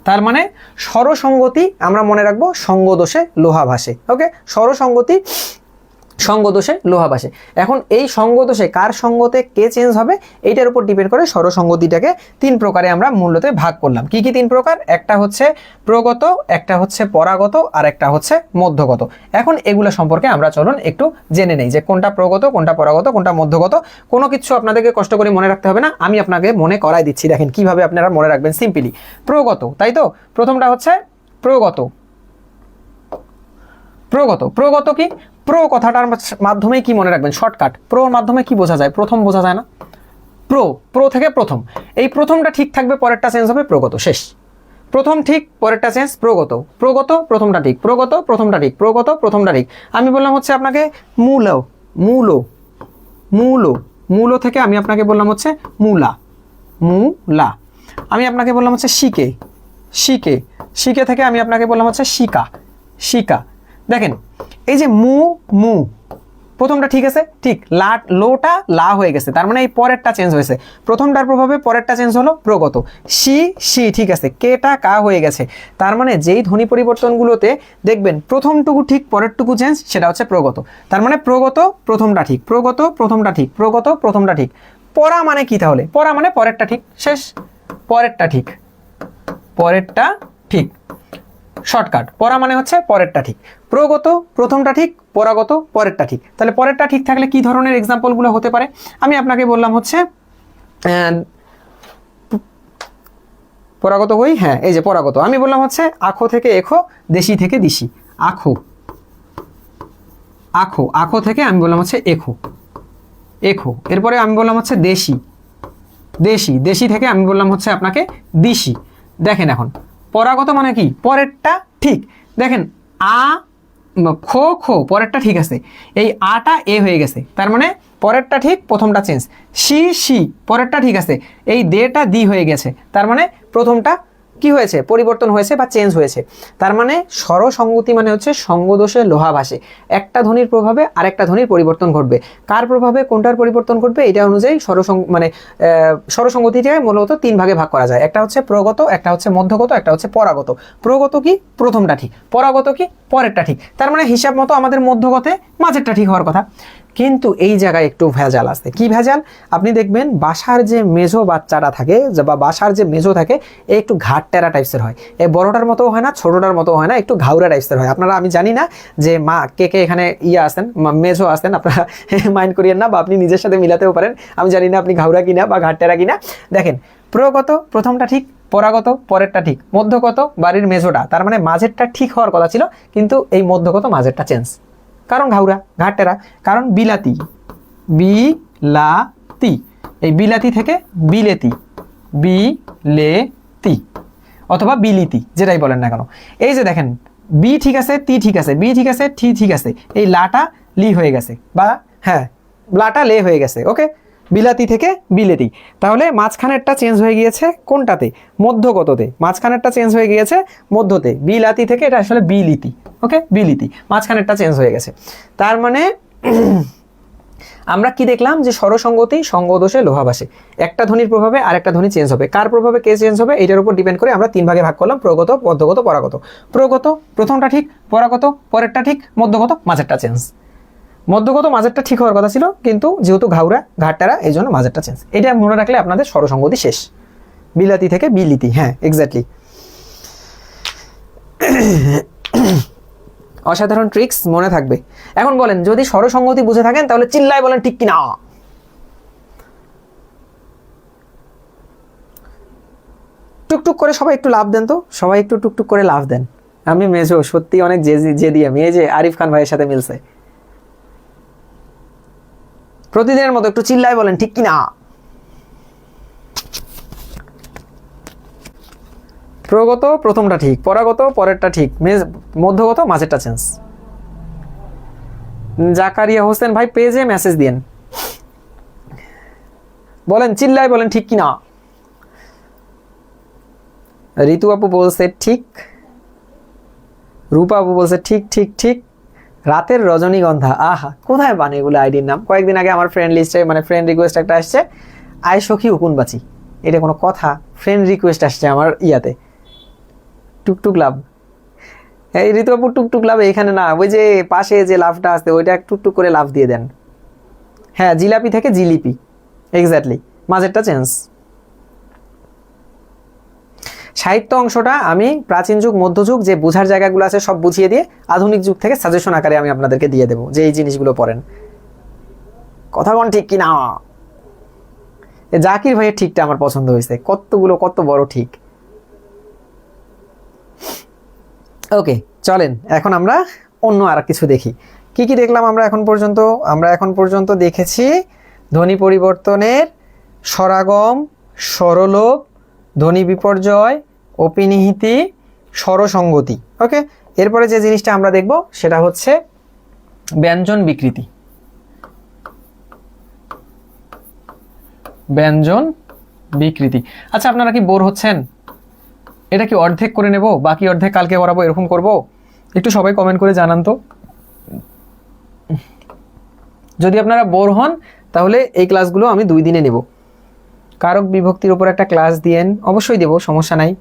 তার মানে স্বরসঙ্গতি আমরা মনে রাখবো সঙ্গদোষে লোহা ভাসে। ওকে, স্বরসঙ্গতি সঙ্গদোষে লোহা ভাসে। এখন এই সঙ্গদোষে কার সঙ্গতে কে চেঞ্জ হবে এইটার উপর ডিপেন্ড করে স্বরসঙ্গতিটাকে তিন প্রকারে আমরা মূলত ভাগ করলাম। কি কি তিন প্রকার? একটা হচ্ছে প্রগত, একটা হচ্ছে পরাগত, আর একটা হচ্ছে মধ্যগত। এখন এগুলো সম্পর্কে আমরা চলুন একটু জেনে নেই যে কোনটা প্রগত, কোনটা পরাগত, কোনটা মধ্যগত। কোনো কিছু আপনাদেরকে কষ্ট করে মনে রাখতে হবে না, আমি আপনাকে মনে করাই দিচ্ছি। দেখেন কিভাবে আপনারা মনে রাখবেন সিম্পলি। প্রগত, তাই তো, প্রথমটা হচ্ছে প্রগত। প্রগত, প্রগত কি? প্রো কথাটার মাধ্যমে কি মনে রাখবেন? শর্টকাট, প্রোর মাধ্যমে কি বোঝা যায়? প্রথম বোঝা যায় না? প্রো থেকে প্রথম, এই প্রথমটা ঠিক থাকবে, পরেরটা চেঞ্জ হবে, প্রগত, শেষ। প্রথম ঠিক, পরেরটা চেঞ্জ, প্রগত, প্রগত প্রথমটা ঠিক, প্রগত প্রথমটা ঠিক, প্রগত প্রথমটা ঠিক। আমি বললাম হচ্ছে আপনাকে মূল, মূল, মূল, মূল থেকে আমি আপনাকে বললাম হচ্ছে মূলা, মূলা। আমি আপনাকে বললাম হচ্ছে শিকে, শিকে, শিকে থেকে আমি আপনাকে বললাম হচ্ছে শিকা, শিকা। দেখেন এই যে মু, মু প্রথমটা ঠিক আছে, ঠিক লোটা লা হয়ে গেছে, তার মানে এই পরেরটা চেঞ্জ হয়েছে, প্রথমটার প্রভাবে পরেরটা চেঞ্জ হলো প্রগত। সি ঠিক আছে, কেটা কা হয়ে গেছে, তার মানে যেই ধ্বনি পরিবর্তনগুলোতে দেখবেন প্রথমটুকু ঠিক পরেরটুকু চেঞ্জ, সেটা হচ্ছে প্রগত। তার মানে প্রগত প্রথমটা ঠিক, প্রগত প্রথমটা ঠিক, প্রগত প্রথমটা ঠিক। পরা মানে কি তাহলে? পরা মানে পরেরটা ঠিক, শেষ, পরেরটা ঠিক, পরেরটা ঠিক, শর্টকাট। পরা মানে হচ্ছে পরেরটা ঠিক, প্রগত প্রথমটা ঠিক, পরাগত পরেরটা ঠিক। তাহলে পরেরটা ঠিক থাকলে কি ধরনের এক্সাম্পলগুলো হতে পারে? আমি আপনাকে বললাম হচ্ছে পরাগত হই, হ্যাঁ এই যে পরাগত, আমি বললাম হচ্ছে আখো থেকে এখো, দেশি থেকে দিশি। আখো, আখো, আখো থেকে আমি বললাম হচ্ছে এখো, এখো। এরপরে আমি বললাম হচ্ছে দেশি, দেশি, দেশি থেকে আমি বললাম হচ্ছে আপনাকে দিশি। দেখেন এখন পরাগত মানে কি? পরেরটা ঠিক। দেখেন খো খো পরেরটা ঠিক আছে, এই আটা এ হয়ে গেছে, তার মানে পরেরটা ঠিক, প্রথমটা চেঞ্জ। সি পরেরটা ঠিক আছে, এই দেটা দি হয়ে গেছে, তার মানে প্রথমটা কি হয়েছে? পরিবর্তন হয়েছে বা চেঞ্জ হয়েছে। তার মানে স্বরসঙ্গতি মানে হচ্ছে সঙ্গদোষে লোহা ভাসে, একটা ধ্বনির প্রভাবে আরেকটা ধ্বনির পরিবর্তন ঘটবে। কার প্রভাবে কোনটার পরিবর্তন ঘটবে, এটা অনুযায়ী স্বরসঙ্গতিটাকে মূলত তিন ভাগে ভাগ করা যায়। একটা হচ্ছে প্রগত, একটা হচ্ছে মধ্যগত, একটা হচ্ছে পরাগত। প্রগত কি? প্রথমটা ঠিক। পরাগত কি? পরেরটা ঠিক। তার মানে হিসাব মতো আমাদের মধ্যগতে মাঝেরটা ঠিক হওয়ার কথা। কিন্তু এই জায়গায় একটু ভেজাল আছে। কি ভেজাল? আপনি দেখবেন বাসার যে মেজো বাচ্চারা থাকে বা বাসার যে মেজো থাকে, এ একটু ঘাটটেরা টাইপসের হয়, এ বড়টার মতো হয় না, ছোটটার মতো হয় না, একটু ঘাউরা টাইপসের হয়। আপনারা, আমি জানি না যে মা কে কে এখানে আসেন, মেজো আসেন, আপনারা মাইন্ড করিয়েন না, বা আপনি নিজের সাথে মিলাতেও পারেন, আমি জানি না আপনি ঘাউরা কিনা বা ঘাটটেরা কিনা। দেখেন প্রগত প্রথমটা ঠিক, পরাগত পরেরটা ঠিক, মধ্যগত বাড়ির মেজোটা, তার মানে মাঝেরটা ঠিক হওয়ার কথা ছিল, কিন্তু এই মধ্যগত মাঝেরটা চেঞ্জ। কারণ ঘাউরা ঘাটেরা, কারণ বিলাতি, বিলাতি, এই বিলাতি থেকে বিলেতি, বিলেতি অথবা বিলিতি, যেটাই বলেন না কেন। এই যে দেখেন বি ঠিক আছে, তি ঠিক আছে, বি ঠিক আছে, টি ঠিক আছে, এই লাটা লি হয়ে গেছে, বা হ্যাঁ লাটা লে হয়ে গেছে। ওকে, বিলাতি থেকে বিলেতি, তাহলে মাঝখানেরটা চেঞ্জ হয়ে গিয়েছে কোনটাতে? মধ্যগততে। মাঝখানেরটা চেঞ্জ হয়ে গিয়েছে মধ্যতে, বিলাতি থেকে এটা আসলে বিলিতি। ওকে, বিলিতি, মাঝখানেরটা চেঞ্জ হয়ে গেছে। তার মানে আমরা কি দেখলাম? যে স্বরসঙ্গতি সঙ্গদোষে লোহা ভাসে, একটা ধ্বনির প্রভাবে আরেকটা ধ্বনি চেঞ্জ হবে। কার প্রভাবে কে চেঞ্জ হবে, এটার উপর ডিপেন্ড করে আমরা তিন ভাগে ভাগ করলাম, প্রগত, মধ্যগত, পরাগত। প্রগত প্রথমটা ঠিক, পরাগত পরেরটা ঠিক, মধ্যগত মাঝেরটা চেঞ্জ। মধ্যগত মাঝেরটা ঠিক হওয়ার কথা ছিল, কিন্তু যেহেতু ঘাউরা ঘাটটারা, এই জন্য মাঝেরটা চেঞ্জ। এটা মনে রাখলে আপনাদের স্বরসঙ্গতি শেষ। বিলাতি থেকে বিলিতি, হ্যাঁ এক্স্যাক্টলি। অসাধারণ ট্রিক্স, মনে থাকবে। এখন বলেন, যদি স্বরসঙ্গতি বুঝে থাকেন তাহলে চিল্লায় বলেন ঠিক কিনা। টুকটুক করে সবাই একটু লাভ দেন তো, সবাই একটু টুকটুক করে লাভ দেন। আমি মেজো সত্যি অনেক জেদি, আমি এই যে আরিফ খান ভাইয়ের সাথে মিলছে। প্রতিদিনের মতো একটু চিল্লায় বলেন ঠিক কিনা। প্রগত প্রথমটা ঠিক, পরাগত পরেরটা ঠিক, মধ্যগত মাঝেরটা চেঞ্জ। জাকারিয়া হোসেন ভাই পেজে মেসেজ দিয়েন, বলেন চিল্লায় বলেন ঠিক কিনা। ঋতু আপু বলছে ঠিক, রূপা আপু বলছে ঠিক ঠিক ঠিক। রাতের রজনীগন্ধা, আহা কোথায় বানে এগুলো আইডির নাম? কয়েকদিন আগে আমার ফ্রেন্ড লিস্টে, মানে ফ্রেন্ড রিকোয়েস্ট একটা আসছে, আয় সখী উকুনবাচি। এটা কোনো কথা? ফ্রেন্ড রিকোয়েস্ট আসছে আমার ইয়াতে। টুকটুক লাভ, এই ঋতু আপু টুকটুক লাভ এখানে না, ওই যে পাশে যে লাভটা আছে ওইটা টুকটুক করে লাভ দিয়ে দেন। হ্যাঁ, জিলাপি থেকে জিলিপি, এক্স্যাক্টলি, মাঝেরটা চেঞ্জ। সাহিত্য অংশটা আমি প্রাচীন যুগ মধ্যযুগ যে বোঝার জায়গাগুলো আছে সব বুঝিয়ে দিয়ে আধুনিক যুগ থেকে সাজেশন আকারে আমি আপনাদেরকে দিয়ে দেবো, যে এই জিনিসগুলো পড়েন। কথা কোন ঠিক কিনা? জাকির ভাইয়ের ঠিকটা আমার পছন্দ হয়েছে, কতগুলো কত বড় ঠিক। ওকে চলেন, এখন আমরা অন্য আর কিছু দেখি। কি কি দেখলাম আমরা এখন পর্যন্ত? আমরা এখন পর্যন্ত দেখেছি ধ্বনি পরিবর্তনের স্বরাগম, স্বরলোপ, ধ্বনি বিপর্যয়, অপিনিহিতি, স্বরসঙ্গতি। ওকে, এরপরে যে জিনিসটা আমরা দেখব সেটা হচ্ছে ব্যঞ্জন বিকৃতি। ব্যঞ্জন বিকৃতি। আচ্ছা, আপনারা কি বোর হচ্ছেন? এটা কি অর্ধেক করে নেব, বাকি অর্ধেক কালকে করাবো, এরকম করব? একটু সবাই কমেন্ট করে জানান তো। যদি আপনারা বোর হন তাহলে এই ক্লাসগুলো আমি 2 দিনে নেব। কারক বিভক্তির উপর একটা ক্লাস দিয়েন, অবশ্যই দেব, সমস্যা নাই।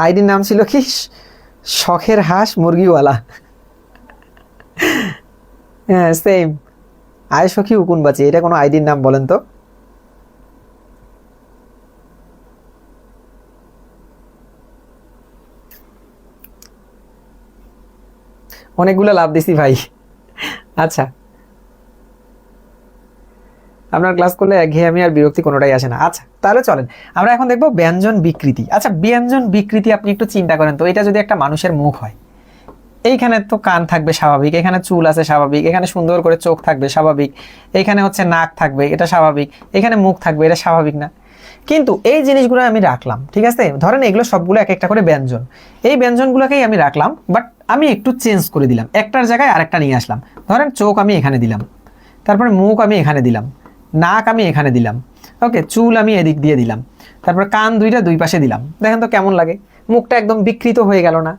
আইডির নাম ছিল কি, শখের হাঁস মুরগিওয়ালা। হ্যাঁ সেম, আয় সখী উকুন বাঁচি, এটা কোনো আইডির নাম বলেন তো? অনেকগুলো লাভ দিছি ভাই। আচ্ছা, আপনার ক্লাস করলে একঘেয়েমি আর বিরক্তি কোনোটাই আসে না। আচ্ছা তাহলে চলেন আমরা এখন দেখবো ব্যঞ্জন বিকৃতি। আচ্ছা ব্যঞ্জন বিকৃতি আপনি একটু চিন্তা করেন তো, এটা যদি একটা মানুষের মুখ হয়, এইখানে তো কান থাকবে স্বাভাবিক, এখানে চুল আছে স্বাভাবিক, এখানে সুন্দর করে চোখ থাকবে স্বাভাবিক, এখানে হচ্ছে নাক থাকবে এটা স্বাভাবিক, এখানে মুখ থাকবে এটা স্বাভাবিক না? কিন্তু এই জিনিসগুলো আমি রাখলাম, ঠিক আছে, ধরেন এগুলো সবগুলো এক একটা করে ব্যঞ্জন, এই ব্যঞ্জনগুলোকেই আমি রাখলাম, বাট আমি একটু চেঞ্জ করে দিলাম, একটার জায়গায় আরেকটা নিয়ে আসলাম। ধরেন চোখ আমি এখানে দিলাম, তারপরে মুখ আমি এখানে দিলাম, নাক আমি এখানে দিলাম, ওকে, চুল আমি এদিক দিয়ে দিলাম, তারপর কান দুইটা দুই পাশে দিলাম। দেখেন তো কেমন লাগে, মুখটা একদম বিকৃত হয়ে গেল না?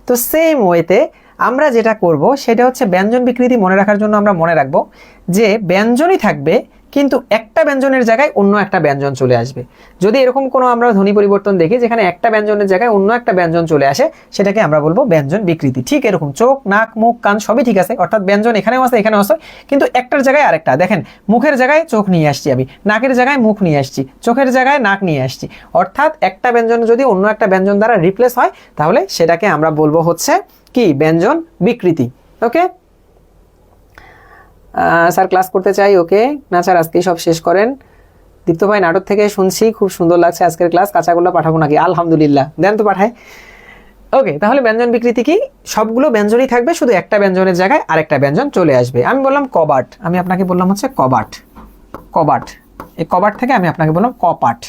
তো সেম ওয়েতে আমরা যেটা করব সেটা হচ্ছে ব্যঞ্জন বিকৃতি মনে রাখার জন্য আমরা মনে রাখবো যে ব্যঞ্জনই থাকবে কিন্তু একটা ব্যঞ্জনের জায়গায় অন্য একটা ব্যঞ্জন চলে আসবে। যদি এরকম কোনো আমরা ধ্বনি পরিবর্তন দেখি যেখানে একটা ব্যঞ্জনের জায়গায় অন্য একটা ব্যঞ্জন চলে আসে, সেটাকে আমরা বলবো ব্যঞ্জন বিকৃতি। ঠিক এরকম চোখ নাক মুখ কান সবই ঠিক আছে, অর্থাৎ ব্যঞ্জন এখানেও আছে এখানেও আছে, কিন্তু একটার জায়গায় আরেকটা। দেখেন মুখের জায়গায় চোখ নিয়ে আসছি আমি, নাকের জায়গায় মুখ নিয়ে আসছি, চোখের জায়গায় নাক নিয়ে আসছি, অর্থাৎ একটা ব্যঞ্জন যদি অন্য একটা ব্যঞ্জন দ্বারা রিপ্লেস হয় তাহলে সেটাকে আমরা বলবো হচ্ছে কি, ব্যঞ্জন বিকৃতি। ওকে স্যার ক্লাস করতে চাই, ওকে না স্যার আজকেই সব শেষ করেন। দীপ্ত ভাই নাটক থেকে শুনছি খুব সুন্দর লাগছে আজকের ক্লাস, কাঁচাগোল্লা পাঠাবো নাকি? আলহামদুলিল্লাহ, দেন তো পাঠায়। ওকে তাহলে ব্যঞ্জন বিকৃতি কি, সবগুলো ব্যঞ্জনই থাকবে, শুধু একটা ব্যঞ্জনের জায়গায় আরেকটা ব্যঞ্জন চলে আসবে। আমি বললাম কবাট, আমি আপনাকে বললাম হচ্ছে কবাট, কবাট, এই কবাট থেকে আমি আপনাকে বললাম কপাট,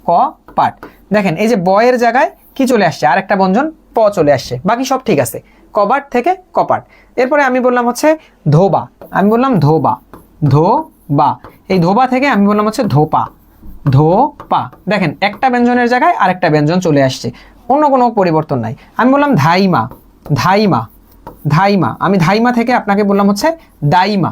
কপাট। দেখেন এই যে বয়ের জায়গায় কি চলে আসছে, আরেকটা ব্যঞ্জন প চলে আসছে, বাকি সব ঠিক আছে, কবাট থেকে কপাট। এরপরে আমি বললাম হচ্ছে ধোবা, আমি বললাম ধোবা, ধোবা, এই ধোবা থেকে আমি বললাম হচ্ছে ধোপা, ধোপা। দেখেন একটা ব্যঞ্জনের জায়গায় আরেকটা ব্যঞ্জন চলে আসছে, অন্য কোনো পরিবর্তন নাই। আমি বললাম ধাইমা, ধাইমা, ধাইমা, আমি ধাইমা থেকে আপনাকে বললাম হচ্ছে দাইমা,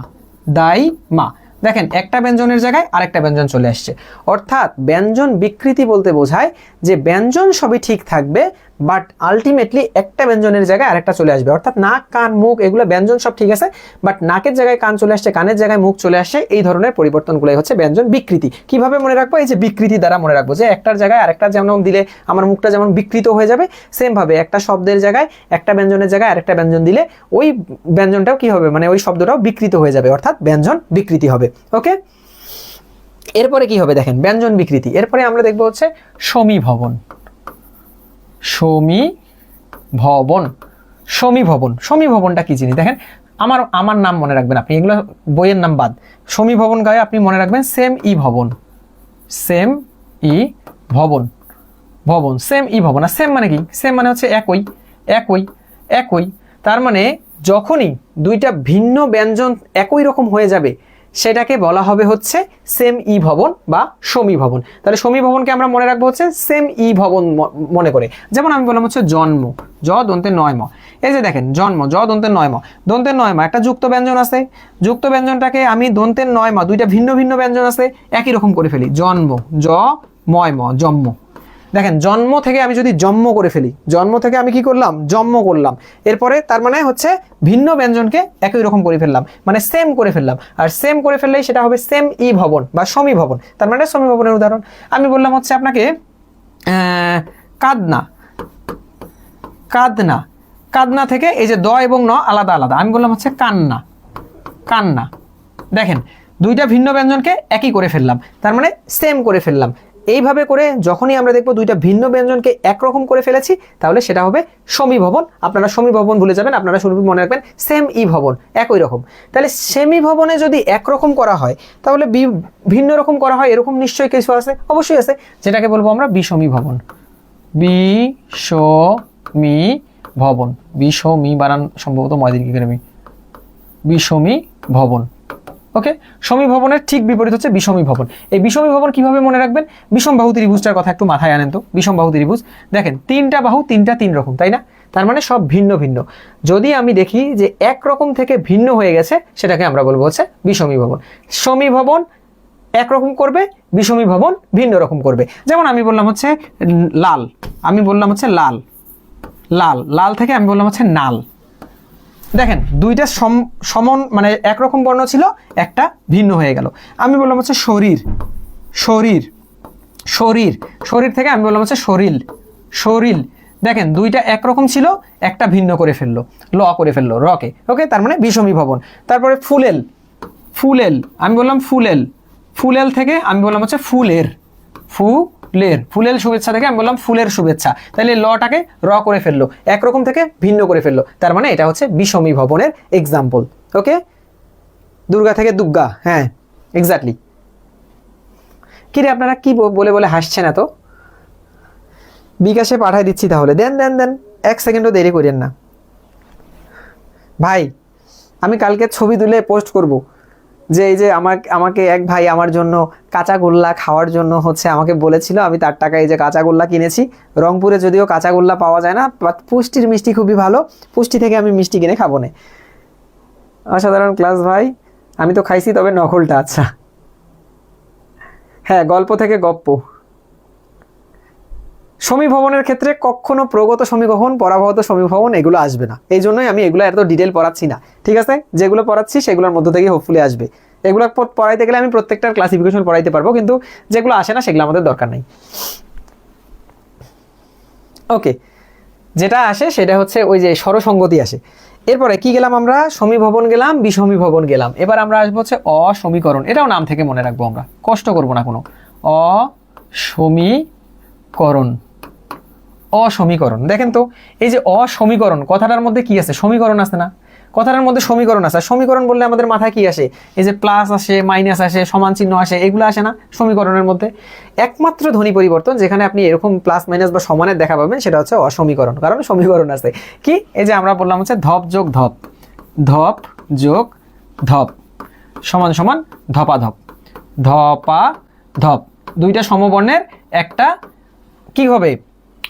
দাইমা। দেখেন একটা ব্যঞ্জনের জায়গায় আরেকটা ব্যঞ্জন চলে আসছে, অর্থাৎ ব্যঞ্জন বিকৃতি বলতে বোঝায় যে ব্যঞ্জন সবই ঠিক থাকবে বাট আলটিমেটলি একটা ব্যঞ্জনের জায়গায় আরেকটা চলে আসবে। অর্থাৎ নাক কান মুখ এগুলো ব্যঞ্জন সব ঠিক আছে, বাট নাকের জায়গায় কান চলে আসছে, কানের জায়গায় মুখ চলে আসছে, এই ধরনের পরিবর্তনগুলোই হচ্ছে ব্যঞ্জন বিকৃতি। কিভাবে মনে রাখবো? এই যে বিকৃতি দ্বারা মনে রাখবো, যে একটার জায়গায় আরেকটা যেমন দিলে আমার মুখটা যেমন বিকৃত হয়ে যাবে, সেম ভাবে একটা শব্দের জায়গায় একটা ব্যঞ্জনের জায়গায় আরেকটা ব্যঞ্জন দিলে ওই ব্যঞ্জনটাও কি হবে, মানে ওই শব্দটাও বিকৃত হয়ে যাবে, অর্থাৎ ব্যঞ্জন বিকৃতি হবে। ওকে এরপরে কি হবে দেখেন ব্যঞ্জন বিকৃতি, এরপরে আমরা দেখবো হচ্ছে সমীভবন, সমীভবন, সমীভবন। সমীভবনটা কি জিনিস দেখেন, আমার নাম মনে রাখবেন আপনি, এগুলো বইয়ের নাম বাদ। সমীভবন গায়ে আপনি মনে রাখবেন সেম ই ভবন, সেম ই ভবন, ভবন সেম ই ভবন। আর সেম মানে কি? সেম মানে হচ্ছে একই, একই, একই। তার মানে যখনই দুইটা ভিন্ন ব্যঞ্জন একই রকম হয়ে যাবে সেটাকে বলা হবে হচ্ছে সেম ই ভবন বা সমীভবন। তাহলে সমীভবনকে আমরা মনে রাখবো হচ্ছে সেম ই ভবন মনে করে। যেমন আমি বললাম হচ্ছে জন্ম, জ দন্তের নয় ম, এই যে দেখেন জন্ম, জ দন্তের নয় ম, দন্তের নয় মা একটা যুক্ত ব্যঞ্জন আছে, যুক্ত ব্যঞ্জনটাকে আমি দন্তের নয় মা, দুইটা ভিন্ন ভিন্ন ব্যঞ্জন আছে একই রকম করে ফেলি, জন্ম, জ ময় ম, জন্ম। দেখেন জন্ম থেকে আমি যদি জন্ম করে ফেলি, জন্ম থেকে আমি কি করলাম, জন্ম করলাম, এরপরে তার মানে হচ্ছে ভিন্ন ব্যঞ্জনকে একই রকম করে ফেললাম, মানে সেম করে ফেললাম। আর সেম করে ফেললেই সেটা হবে সেম ই ভবন বা সমীভবন। তার মানে সমীভবনের উদাহরণ আমি বললাম হচ্ছে আপনাকে কাদনা, কাদনা, কাদনা থেকে এই যে দ এবং ন আলাদা আলাদা, আমি বললাম হচ্ছে কান্না, কান্না। দেখেন দুইটা ভিন্ন ব্যঞ্জনকে একই করে ফেললাম, তার মানে সেম করে ফেললাম। এইভাবে করে যখনই আমরা দেখবো দুইটা ভিন্ন ব্যঞ্জনকে একরকম করে ফেলেছি তাহলে সেটা হবে সমীভবন। আপনারা সমীভবন ভুলে যাবেন, আপনারা শুধু মনে রাখবেন সেম ই ভবন, একই রকম। তাহলে সেমিভবনে যদি একরকম করা হয় তাহলে ভিন্ন রকম করা হয়, এরকম নিশ্চয়ই কিছু আছে, অবশ্যই আছে, যেটাকে বলবো আমরা বিষমীভবন, বিষমীভবন, বিষমী বানান সম্ভবত ময়দিন কি করে, বিষমীভবন। ওকে সমীভবনের ঠিক বিপরীত হচ্ছে বিষমীভবন। এই বিষমীভবন কিভাবে মনে রাখবেন? বিষম বাহু ত্রিভুজটার কথা একটু মাথায় আনেন তো। বিষম বাহু ত্রিভুজ দেখেন তিনটা বাহু, তিনটা তিন রকম, তাই না? তার মানে সব ভিন্ন ভিন্ন। যদি আমি দেখি যে একরকম থেকে ভিন্ন হয়ে গেছে, সেটাকে আমরা বলবো হচ্ছে বিষমীভবন। সমীভবন একরকম করবে, বিষমীভবন ভিন্ন রকম করবে। যেমন আমি বললাম হচ্ছে লাল, আমি বললাম হচ্ছে লাল, লাল, লাল থেকে আমি বললাম হচ্ছে নাল। দেখেন দুইটা সমন মানে একরকম বর্ণ ছিল, একটা ভিন্ন হয়ে গেল। আমি বললাম হচ্ছে শরীর, শরীর, শরীর, শরীর থেকে আমি বললাম হচ্ছে শরীর, শরীর। দেখেন দুইটা একরকম ছিল, একটা ভিন্ন করে ফেললো, ল করে ফেললো, রকে। ওকে, তার মানে বিষমীভবন। তারপরে ফুলেল, ফুলেল, আমি বললাম ফুলেল, ফুলেল থেকে আমি বললাম হচ্ছে ফুলের, ফুলের, ফুলেল শুভেচ্ছা থেকে আমি বললাম ফুলের শুভেচ্ছা। তাহলে লটাকে র করে ফেললো, একরকম থেকে ভিন্ন করে ফেললো, তার মানে এটা হচ্ছে বিষমীভবনের এক্সাম্পল। ওকে, দুর্গা থেকে দুর্গা, হ্যাঁ এক্স্যাক্টলি। কি রে আপনারা কি বলে বলে হাসছেন এত? বিকাশে পাঠাই দিচ্ছি তাহলে, দেন দেন দেন, 1 সেকেন্ডও দেরি করেন না ভাই। আমি কালকে ছবি তুলে পোস্ট করব যে এই যে আমাকে এক ভাই আমার জন্য কাঁচাগোল্লা খাওয়ার জন্য হচ্ছে আমাকে বলেছিল, আমি তার টাকায় এই যে কাঁচাগোল্লা কিনেছি। রংপুরে যদিও কাঁচাগোল্লা পাওয়া যায় না, বাট পুষ্টির মিষ্টি খুবই ভালো, পুষ্টি থেকে আমি মিষ্টি কিনে খাবো না। অসাধারণ ক্লাস ভাই, আমি তো খাইছি, তবে নকলটা। আচ্ছা হ্যাঁ, গল্প থেকে গপ্প। সমীভবনের ক্ষেত্রে কখনো প্রগত সমীকরণ, পরাভূত সমীভবন এগুলো আসবে না, এই জন্যই আমি এগুলো এত ডিটেল পড়াচ্ছি না। ঠিক আছে, যেগুলো পড়াচ্ছি সেগুলোর মধ্য থেকে হোপফুলি আসবে। এগুলো পড়াইতে গেলে আমি প্রত্যেকটার ক্লাসিফিকেশন পড়াইতে পারবো, কিন্তু যেগুলো আসে না সেগুলো আমাদের দরকার নেই। ওকে, যেটা আসে সেটা হচ্ছে ওই যে স্বরসঙ্গতি আসে। এরপরে কি গেলাম আমরা? সমীভবন গেলাম, বিষমীভবন গেলাম। এবার আমরা আসবো হচ্ছে অসমীকরণ। এটাও নাম থেকে মনে রাখবো, আমরা কষ্ট করবো না কোনো। অসমীকরণ, অসমীকরণ। দেখেন তো এই যে অসমীকরণ কথাটার মধ্যে কি আছে? সমীকরণ আছে না? কথাটার মধ্যে সমীকরণ আছে। সমীকরণ বললে আমাদের মাথায় কি আসে? এই যে প্লাস আসে, মাইনাস আসে, সমান চিহ্ন আসে, এগুলো আসে না সমীকরণের মধ্যে? একমাত্র ধ্বনি পরিবর্তন যেখানে আপনি এরকম প্লাস মাইনাস বা সমানের দেখা পাবেন সেটা হচ্ছে অসমীকরণ, কারণ সমীকরণ আছে। কি? এই যে আমরা বললাম হচ্ছে ধপ যোগ ধপ, ধপ যোগ ধপ সমান সমান ধপাধপ, ধপাধপ। দুইটা সমবর্ণের একটা কি হবে?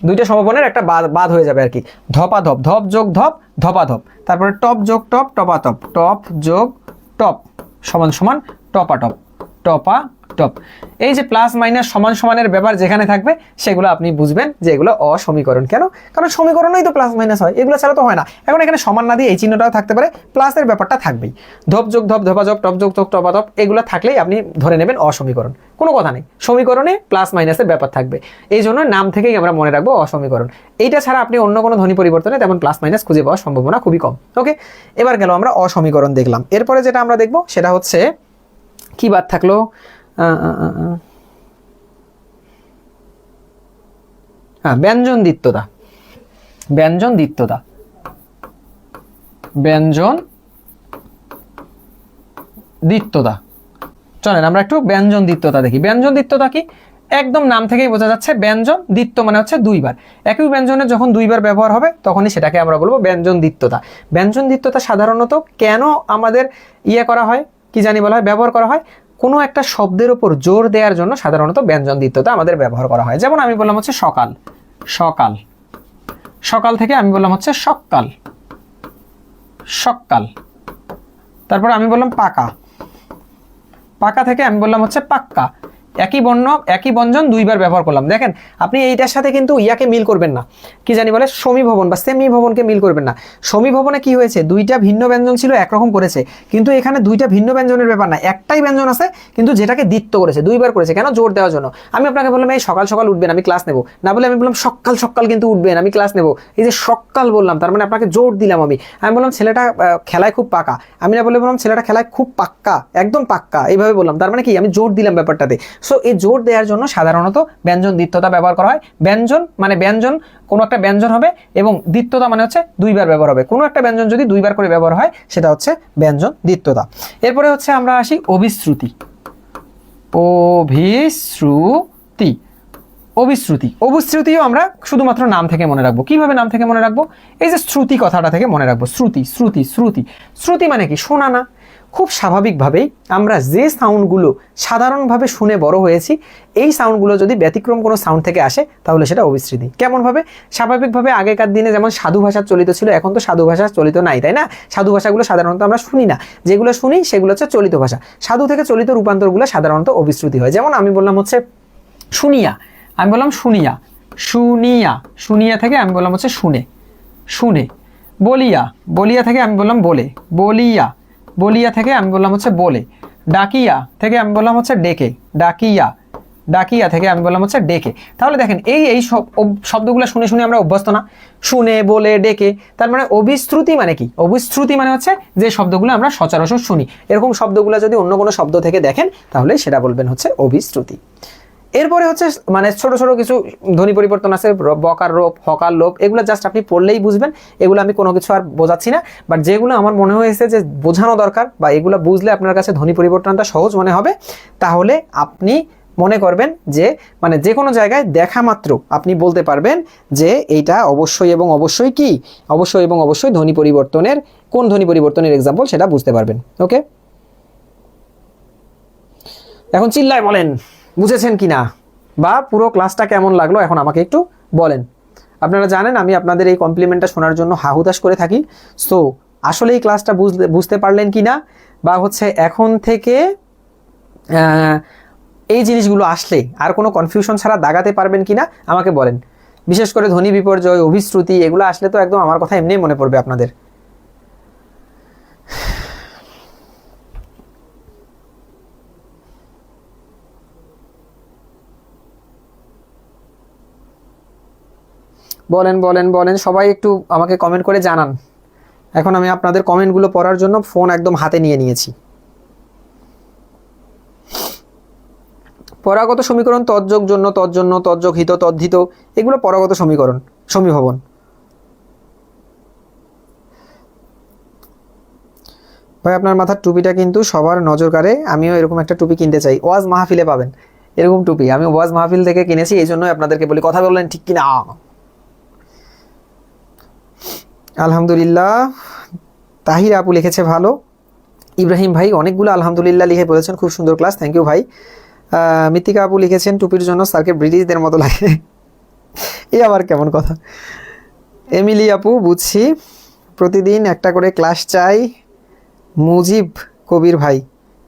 দুইটা সমবর্ণের একটা বাদ হয়ে যাবে আর কি, ধপাধপ, ধপ যোগ ধপ, ধপাধপ। তারপরে টপ যোগ টপ, টপাটপ, টপ যোগ টপ সমান সমান টপাটপ, টপাটপ। এই যে প্লাস মাইনাস সমান সমানের ব্যাপার যেখানে থাকবে সেগুলো আপনি বুঝবেন যে এগুলো অসমীকরণ। কেন? কারণ সমীকরণেই তো প্লাস মাইনাস হয়, এগুলো ছাড়া তো হয় না। এখন এখানে সমান না দিয়ে এই চিহ্নটাও থাকতে পারে, প্লাসের ব্যাপারটা থাকবেই। ধপ যোগ ধপ, ধপাধপ, টপ যোগ টপ, টপাটপ, এগুলো থাকলেই আপনি ধরে নেবেন অসমীকরণ। কোনো কথা নেই, সমীকরণে প্লাস মাইনাসের ব্যাপার থাকবে, এই জন্য নাম থেকেই আমরা মনে রাখবো অসমীকরণ। এইটা ছাড়া আপনি অন্য কোনো ধ্বনি পরিবর্তনে তেমন প্লাস মাইনাস খুঁজে পাওয়ার সম্ভাবনা খুবই কম। ওকে, এবার গেল আমরা অসমীকরণ দেখলাম। এরপরে যেটা আমরা দেখবো সেটা হচ্ছে কি বাদ থাকলো? হ্যাঁ, ব্যঞ্জন দ্বিত্বতা, ব্যঞ্জন দ্বিত্বতা, ব্যঞ্জন দ্বিত্বতা। চলেন আমরা একটু ব্যঞ্জন দ্বিত্বতা দেখি। ব্যঞ্জন দ্বিত্বতা কি? একদম নাম থেকেই বোঝা যাচ্ছে, ব্যঞ্জন দ্বিত্ব মানে হচ্ছে দুইবার। একই ব্যঞ্জনের যখন দুইবার ব্যবহার হবে তখনই সেটাকে আমরা বলবো ব্যঞ্জন দ্বিত্বতা। ব্যঞ্জন দ্বিত্বতা সাধারণত কেন আমাদের করা হয়, কি জানি বলা হয়, ব্যবহার করা হয়? কোনো একটা শব্দের উপর জোর দেওয়ার জন্য সাধারণত ব্যঞ্জন দ্বিত্বতা আমাদের ব্যবহার করা হয়। যেমন আমি বললাম হচ্ছে সকাল, সকাল, সকাল থেকে আমি বললাম হচ্ছে সকাল, সকাল। তারপর আমি বললাম পাকা, পাকা থেকে আমি বললাম হচ্ছে পাক্কা। একই বর্ণ একই ব্যঞ্জন দুইবার ব্যবহার করলাম। দেখেন আপনি এইটার সাথে কিন্তু ইয়াকে মিল করবেন না, কি জানি বলে, সমীভবন বা সেমিভবনকে মিল করবেন না। সমীভবনে কি হয়েছে? দুইটা ভিন্ন ব্যঞ্জন ছিল একরকম করেছে, কিন্তু এখানে দুইটা ভিন্ন ব্যঞ্জনের ব্যাপার না, একটাই ব্যঞ্জন আছে কিন্তু যেটাকে দ্বিত্ব করেছে, দুইবার করেছে। কেন? জোর দেওয়ার জন্য। আমি আপনাকে বললাম এই সকাল সকাল উঠবেন, আমি ক্লাস নেব না বলে আমি বললাম সকাল সকাল কিন্তু উঠবেন, আমি ক্লাস নেব। এই যে সকাল বললাম তার মানে আপনাকে জোর দিলাম। আমি বললাম ছেলেটা খেলায় খুব পাকা, আমি না বলে বললাম ছেলেটা খেলায় খুব পাক্কা, একদম পাক্কা, এইভাবে বললাম। তার মানে কি? আমি জোর দিলাম ব্যাপারটাতে। সো এই জোর দেওয়ার জন্য সাধারণত ব্যঞ্জন দ্বিত্বতা ব্যবহার করা হয়। ব্যঞ্জন মানে ব্যঞ্জন, কোনো একটা ব্যঞ্জন হবে, এবং দ্বিত্বতা মানে হচ্ছে দুইবার ব্যবহার হবে। কোনো একটা ব্যঞ্জন যদি দুইবার করে ব্যবহার হয় সেটা হচ্ছে ব্যঞ্জন দ্বিত্বতা। এরপরে হচ্ছে আমরা আসি অভিশ্রুতি, অভিশ্রুতি, অভিশ্রুতি। অভিশ্রুতিও আমরা শুধুমাত্র নাম থেকে মনে রাখবো। কিভাবে নাম থেকে মনে রাখবো? এই যে শ্রুতি কথাটা থেকে মনে রাখবো। শ্রুতি, শ্রুতি, শ্রুতি। শ্রুতি মানে কি? শোনা না। খুব স্বাভাবিকভাবেই আমরা যে সাউন্ডগুলো সাধারণভাবে শুনে বড় হয়েছি, এই সাউন্ডগুলো যদি ব্যতিক্রম কোনো সাউন্ড থেকে আসে তাহলে সেটা অবিশ্রুতি। কেমনভাবে? স্বাভাবিকভাবে আগেকার দিনে যেমন সাধু ভাষা চলিত ছিল, এখন তো সাধু ভাষা চলিত নাই, তাই না? সাধু ভাষাগুলো সাধারণত আমরা শুনি না, যেগুলো শুনি সেগুলো হচ্ছে চলিত ভাষা। সাধু থেকে চলিত রূপান্তরগুলো সাধারণত অবিশ্রুতি হয়। যেমন আমি বললাম হচ্ছে শুনিয়া, আমি বললাম শুনিয়া, শুনিয়া, শুনিয়া থেকে আমি বললাম হচ্ছে শুনে, শুনে। বলিয়া, বলিয়া থেকে আমি বললাম বলে, বলিয়া, বলিয়া থেকে আমি বললাম হচ্ছে বলে। ডাকিয়া থেকে আমি বললাম হচ্ছে ডেকে, ডাকিয়া, ডাকিয়া থেকে আমি বললাম হচ্ছে ডেকে। তাহলে দেখেন এই সব শব্দগুলো শুনে শুনে আমরা অভ্যস্ত না, শুনে, বলে, ডেকে। তার মানে অবিশ্রুতি মানে কি? অবিশ্রুতি মানে হচ্ছে যে শব্দগুলো আমরা সচরাচর শুনি, এরকম শব্দগুলো যদি অন্য কোনো শব্দ থেকে দেখেন তাহলে সেটা বলবেন হচ্ছে অবিশ্রুতি। এরপরে হচ্ছে মানে ছোট ছোট কিছু ধ্বনি পরিবর্তন আছে, বকার লোপ, হকার লোপ, এগুলো জাস্ট আপনি পড়লেই বুঝবেন, এগুলো আমি কোনো কিছু আর বোঝাচ্ছি না। বাট যেগুলো আমার মনে হয়েছে যে বোঝানো দরকার বা এগুলো বুঝলে আপনার কাছে ধ্বনি পরিবর্তনটা সহজ মনে হবে, তাহলে আপনি মনে করবেন যে মানে যে কোনো জায়গায় দেখা মাত্র আপনি বলতে পারবেন যে এইটা অবশ্যই এবং অবশ্যই কি, অবশ্যই এবং অবশ্যই ধ্বনি পরিবর্তনের কোন ধ্বনি পরিবর্তনের এক্সাম্পল সেটা বুঝতে পারবেন। ওকে, এখন চিল্লায় বলেন বুঝেছেন কি না, বা পুরো ক্লাসটা কেমন লাগলো এখন আমাকে একটু বলেন। আপনারা জানেন আমি আপনাদের এই কমপ্লিমেন্টটা শোনার জন্য হাহুতাশ করে থাকি। সো আসলে এই ক্লাসটা বুঝতে পারলেন কি না, বা হচ্ছে এখন থেকে এই জিনিসগুলো আসলে আর কোনো কনফিউশন ছাড়া দাগাতে পারবেন কি না আমাকে বলেন। বিশেষ করে ধ্বনি বিপর্যয়, অভিশ্রুতি, এগুলো আসলে তো একদম আমার কথা এমনিই মনে পড়বে আপনাদের। বলেন বলেন বলেন, সবাই একটু আমাকে কমেন্ট করে জানান। এখন আমি আপনাদের কমেন্টগুলো পড়ার জন্য ফোন একদম হাতে নিয়ে নিয়েছি। পরাগত সমীকরণ, তজ্জক, জন্য, তজ্জন্য, তজ্জক, হিত, তদ্ধিত, এগুলো পরাগত সমীকরণ, সমীভবন। ভাই আপনার মাথার টুপিটা কিন্তু সবার নজর কাড়ে, আমিও এরকম একটা টুপি কিনতে চাই। ওয়াজ মাহফিলে পাবেন এরকম টুপি, আমি ওয়াজ মাহফিল থেকে কিনেছি, এই জন্যই আপনাদেরকে বলি, কথা বললেন ঠিক কিনা। আলহামদুলিল্লাহ, তাহির আপু লিখেছে ভালো। ইব্রাহিম ভাই অনেকগুলো আলহামদুলিল্লাহ লিখে বলেছেন খুব সুন্দর ক্লাস, থ্যাংক ইউ ভাই। মৃত্তিকা আপু লিখেছেন টুপির জন্য স্যারকে ব্রিটিশদের মতো লাগে। এ আবার কেমন কথা। এমিলি আপু বুঝছি, প্রতিদিন একটা করে ক্লাস চাই। মুজিব কবির ভাই,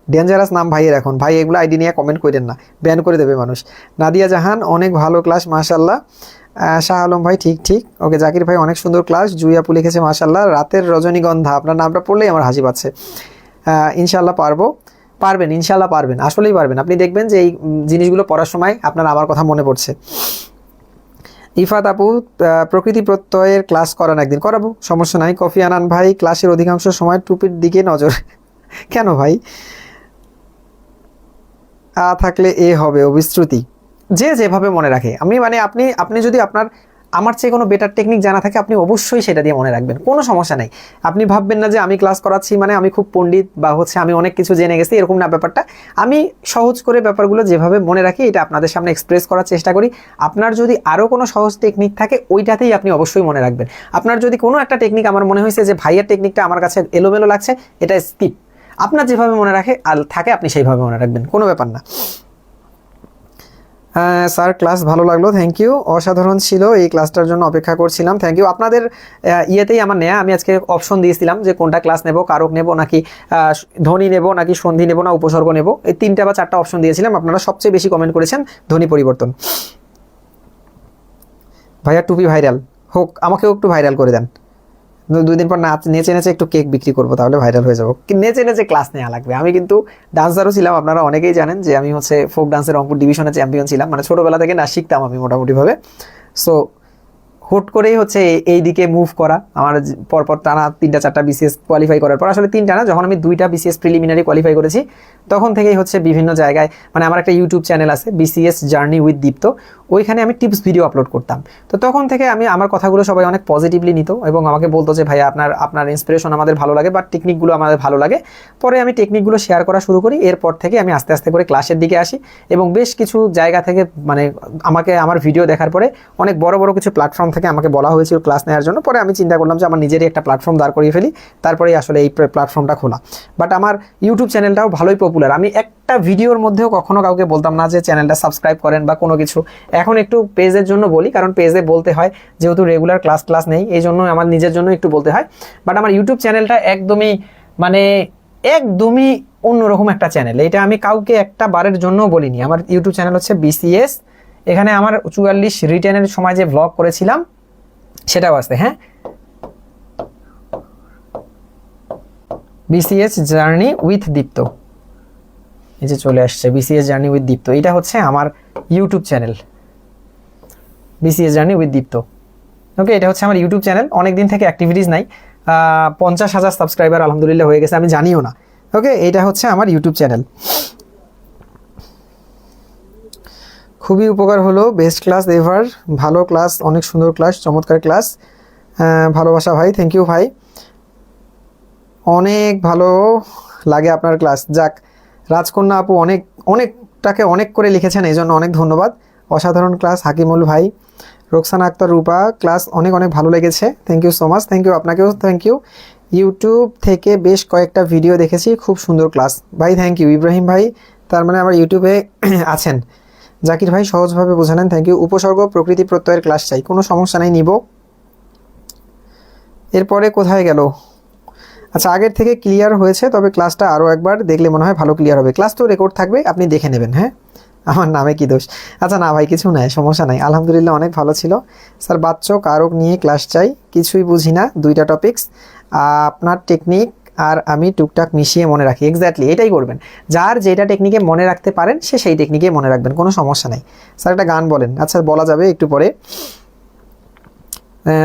ডেঞ্জারাস নাম ভাইয়ের এখন, ভাই এগুলো আইডি নিয়ে কমেন্ট করেন না, ব্যান করে দেবে মানুষ। নাদিয়া জাহান অনেক ভালো ক্লাস মাশাল্লাহ। শাহ আলম ভাই ঠিক ঠিক, ওকে। জাকির ভাই অনেক সুন্দর ক্লাস। জুই আপু লিখেছে মাশাল্লাহ, রাতের রজনীগন্ধা, আপনার নামটা পড়লেই আমার হাসি পাচ্ছে। ইনশাল্লাহ পারবো, পারবেন, ইনশাল্লাহ পারবেন, আসলেই পারবেন। আপনি দেখবেন যে এই জিনিসগুলো পড়ার সময় আপনার আমার কথা মনে পড়ছে। ইফাত আপু প্রকৃতি প্রত্যয়ের ক্লাস করান, একদিন করাবো, সমস্যা নাই। কফি আনান ভাই ক্লাসের অধিকাংশ সময় টুপির দিকে নজর। কেন ভাই? থাকলে এ হবে অবিশ্রুতি, যে যেভাবে মনে রাখে। আমি মানে আপনি যদি আপনার আমার চেয়ে কোনো বেটার টেকনিক জানা থাকে আপনি অবশ্যই সেটা দিয়ে মনে রাখবেন, কোনো সমস্যা নেই। আপনি ভাববেন না যে আমি ক্লাস করাচ্ছি মানে আমি খুব পণ্ডিত বা হচ্ছে আমি অনেক কিছু জেনে গেছি, এরকম না ব্যাপারটা। আমি সহজ করে ব্যাপারগুলো যেভাবে মনে রাখি এটা আপনাদের সামনে এক্সপ্রেস করার চেষ্টা করি। আপনার যদি আরও কোনো সহজ টেকনিক থাকে ওইটাতেই আপনি অবশ্যই মনে রাখবেন। আপনার যদি কোনো একটা টেকনিক আমার মনে হয়েছে যে ভাইয়ের টেকনিকটা আমার কাছে এলোমেলো লাগছে, এটা স্কিপ। আপনার যেভাবে মনে রাখে থাকে আপনি সেইভাবে মনে রাখবেন, কোনো ব্যাপার না। স্যার ক্লাস ভালো লাগলো, থ্যাংক ইউ, অসাধারণ ছিল, এই ক্লাসটার জন্য অপেক্ষা করছিলাম, থ্যাংক ইউ। আপনাদের ইয়েতেই আমার নেয়া, আমি আজকে অপশন দিয়েছিলাম যে কোনটা ক্লাস নেব, কারক নেব নাকি ধ্বনি নেব নাকি সন্ধি নেব না উপসর্গ নেব, এই 3টা বা 4টা অপশন দিয়েছিলাম। আপনারা সবচেয়ে বেশি কমেন্ট করেছেন ধ্বনি পরিবর্তন। ভাইয়া টুপি ভাইরাল হোক, আমাকেও একটু ভাইরাল করে দেন। 2 দিন পর নেচে নেচে একটু কেক বিক্রি করবো, তাহলে ভাইরাল হয়ে যাবো। নেচে নেচে ক্লাস নেওয়া লাগবে। আমি কিন্তু ডান্সারও ছিলাম, আপনারা অনেকেই জানেন যে আমি হচ্ছে ফোক ডান্সের রংপুর ডিভিশনে চ্যাম্পিয়ন ছিলাম, মানে ছোটোবেলা থেকে না শিখতাম আমি মোটামুটিভাবে। সো হুট করেই হচ্ছে এই দিকে মুভ করা, আমার পরপর টানা 3টা 4টা বিসিএস কোয়ালিফাই করার পর, আসলে 3টা না, যখন আমি 2টা বিসিএস প্রিলিমিনারি কোয়ালিফাই করেছি তখন থেকেই হচ্ছে বিভিন্ন জায়গায়, মানে আমার একটা ইউটিউব চ্যানেল আছে বিসিএস জার্নি উইথ দীপ্ত, ওইখানে আমি টিপস ভিডিও আপলোড করতাম। তো তখন থেকে আমার কথাগুলো সবাই অনেক পজিটিভলি নিত এবং আমাকে বলতো যে ভাইয়া আপনার ইন্সপিরেশন আমাদের ভালো লাগে, বাট টেকনিকগুলো আমাদের ভালো লাগে। পরে আমি টেকনিকগুলো শেয়ার করা শুরু করি, এরপর থেকে আমি আস্তে আস্তে করে ক্লাসের দিকে আসি এবং বেশ কিছু জায়গা থেকে মানে আমার ভিডিও দেখার পরে অনেক বড় বড় কিছু প্ল্যাটফর্ম থেকে আমাকে বলা হয়েছিল ক্লাস নেওয়ার জন্য। পরে আমি চিন্তা করলাম যে আমার নিজেরই একটা প্ল্যাটফর্ম দাঁড় করিয়ে ফেলি, তারপরেই আসলে এই প্ল্যাটফর্মটা খোলা। বাট আমার ইউটিউব চ্যানেলটাও ভালোই পপুলার। আমি একটা ভিডিওর মধ্যেও কখনো কাউকে বলতাম না যে চ্যানেলটা সাবস্ক্রাইব করেন বা কোনো কিছু। এখন একটু পেজের জন্য বলি, কারণ পেজে বলতে হয়, যেহেতু রেগুলার ক্লাস নেই, এই জন্য আমার নিজের জন্য একটু বলতে হয়। বাট আমার ইউটিউব চ্যানেলটা একদমই অন্যরকম একটা চ্যানেল। এটা আমি কাউকে একটা বারের জন্য বলিনি। আমার ইউটিউব চ্যানেল হচ্ছে BCS। এখানে আমার 44 রিটেনের সময় যে ভ্লগ করেছিলাম সেটাও আছে। হ্যাঁ, BCS জার্নি উইথ দীপ্ত, এই যে চলে আসছে BCS জার্নি উইথ দীপ্ত। এটা হচ্ছে আমার YouTube channel, BCS journey with Dipto. Okay, এটা হচ্ছে আমার ইউটিউব চ্যানেল। অনেকদিন থেকে অ্যাক্টিভিটিস নাই, 50,000 সাবস্ক্রাইবার আলহামদুলিল্লাহ হয়ে গেছে, আমি জানিও না। ওকে, এটা হচ্ছে আমার ইউটিউব চ্যানেল। খুবই উপকার হলো, বেস্ট ক্লাস এভার, ভালো ক্লাস, অনেক সুন্দর ক্লাস, চমৎকার ক্লাস, ভালোবাসা ভাই, থ্যাংক ইউ ভাই, অনেক ভালো লাগে আপনার ক্লাস। যাক, রাজকন্যা আপু অনেকটাকে অনেক করে লিখেছেন, এই জন্য অনেক ধন্যবাদ। অসাধারণ ক্লাস হাকিমুল ভাই, রোকসানা আক্তার রূপা, ক্লাস অনেক ভালো লেগেছে, thank you so much, thank you, আপনাকেও থ্যাংক ইউ। ইউটিউব থেকে বেশ কয়েকটা ভিডিও দেখেছি, খুব সুন্দর ক্লাস ভাই, থ্যাংক ইউ। ইব্রাহিম ভাই, তার মানে আমার ইউটিউবে আছেন। জাকির ভাই, সহজভাবে বোঝা নেন, থ্যাংক ইউ। উপসর্গ প্রকৃতি প্রত্যয়ের ক্লাস চাই, কোনো সমস্যা নেই, নিব। এরপরে কোথায় গেল? আচ্ছা, আগের থেকে ক্লিয়ার হয়েছে, তবে ক্লাসটা আরও একবার দেখলে মনে হয় ভালো ক্লিয়ার হবে। ক্লাস তো রেকর্ড থাকবে, আপনি দেখে নেবেন। হ্যাঁ, আমার নামে কি দোষ? আচ্ছা না ভাই, কিছু নাই, সমস্যা নাই, আলহামদুলিল্লাহ অনেক ভালো ছিল। স্যার বাচ্চা কারক নিয়ে ক্লাস চাই, কিছুই বুঝি না, 2টা টপিকস, আপনার টেকনিক আর আমি টুকটাক মিশিয়ে মনে রাখি। এক্স্যাক্টলি এটাই করবেন, যার যেটা টেকনিকে মনে রাখতে পারেন সে সেই টেকনিকে মনে রাখবেন, কোনো সমস্যা নাই। স্যার একটা গান বলেন। আচ্ছা, বলা যাবে একটু পরে।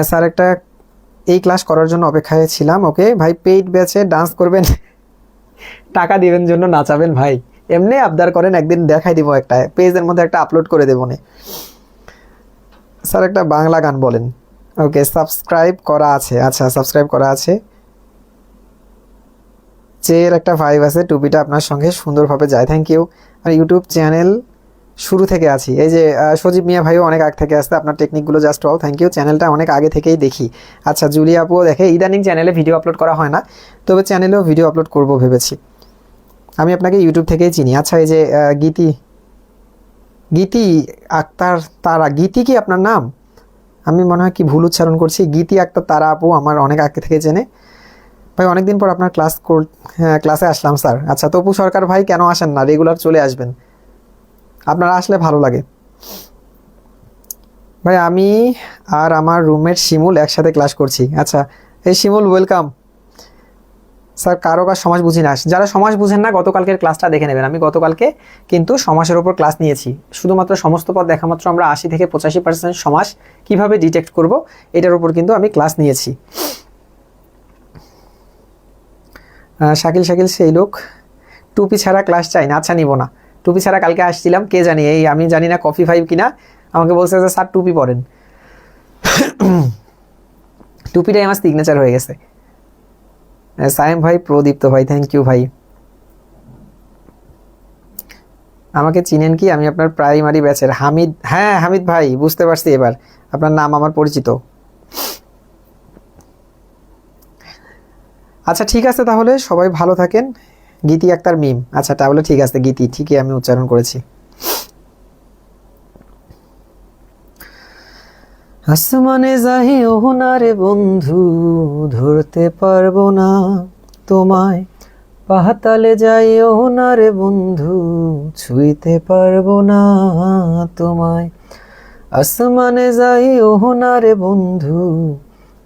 স্যার একটা এই ক্লাস করার জন্য অপেক্ষায় ছিলাম। ওকে ভাই, পেইড ব্যাচে ডান্স করবেন, টাকা দিবেন জন্য নাচাবেন ভাই, এমনি আবদার করেন, একদিন দেখাই দিব, একটা পেজের মধ্যে একটা আপলোড করে দেবো নে। স্যার একটা বাংলা গান বলেন। ওকে, সাবস্ক্রাইব করা আছে, আচ্ছা সাবস্ক্রাইব করা আছে। চেয়ের একটা ভাইব আছে, টুপিটা আপনার সঙ্গে সুন্দরভাবে যায়, থ্যাংক ইউ। আর ইউটিউব চ্যানেল শুরু থেকে আছি, এই যে সজীব মিয়া ভাইও অনেক আগে থেকে আসতে, আপনার টেকনিকগুলো জাস্ট ওয়াও, থ্যাংক ইউ। চ্যানেলটা অনেক আগে থেকেই দেখি। আচ্ছা, জুলি আপুও দেখে, ইদানিং চ্যানেলে ভিডিও আপলোড করা হয় না, তবে চ্যানেলেও ভিডিও আপলোড করব ভেবেছি। আমি আপনাকে ইউটিউব থেকেই চিনি। আচ্ছা, এই যে গীতি আক্তার তারা, গীতি কি আপনার নাম? আমি মনে হয় কি ভুল উচ্চারণ করছি। গীতি আক্তার তারা আপু আমার অনেক আগে থেকে চেনে ভাই, অনেকদিন পর আপনার ক্লাসে আসলাম স্যার। আচ্ছা, তপু সরকার ভাই, কেন আসেন না? রেগুলার চলে আসবেন, আপনারা আসলে ভালো লাগে ভাই। আমি আর আমার রুমমেট শিমুল একসাথে ক্লাস করছি। আচ্ছা, এই শিমুল, ওয়েলকাম। স্যার কারক আর সমাজ বুঝি না, যারা সমাজ বুঝেন না গতকালকের ক্লাসটা দেখে নেবেন। আমি গতকালকে কিন্তু সমাসের ওপর ক্লাস নিয়েছি, শুধুমাত্র সমস্ত পদ দেখা মাত্র আমরা 80 থেকে 85% সমাস কিভাবে ডিটেক্ট করব এটার উপর কিন্তু আমি ক্লাস নিয়েছি। শাকিল সেই লোক, টুপি ছাড়া ক্লাস চাই না। আচ্ছা, নিব না, টুপি ছাড়া কালকে আসছিলাম, কে জানি, এই আমি জানি না কফি ফাইভ কিনা, আমাকে বলছে যে স্যার টুপি পরেন। টুপিটাই আমার সিগনেচার হয়ে গেছে। সায়েম ভাই, প্রদীপ্ত ভাই, থ্যাংক ইউ ভাই। আমাকে চিনেন কি? আমি আপনার প্রাইমারি ব্যাচের হামিদ। হ্যাঁ হামিদ ভাই, বুঝতে পারছি এবার, আপনার নাম আমার পরিচিত। আচ্ছা ঠিক আছে, তাহলে সবাই ভালো থাকেন। গীতি আক্তার মিম, আচ্ছা তাহলে ঠিক আছে, গীতি ঠিকই আমি উচ্চারণ করেছি। আসমানে যাই ওহনা রে বন্ধু, ধরতে পারবো না তোমায়, পাহাতালে যাই ওহনা রে বন্ধু, ছুঁইতে পারবো না তোমায়। আসমানে যাই ওহনা রে বন্ধু,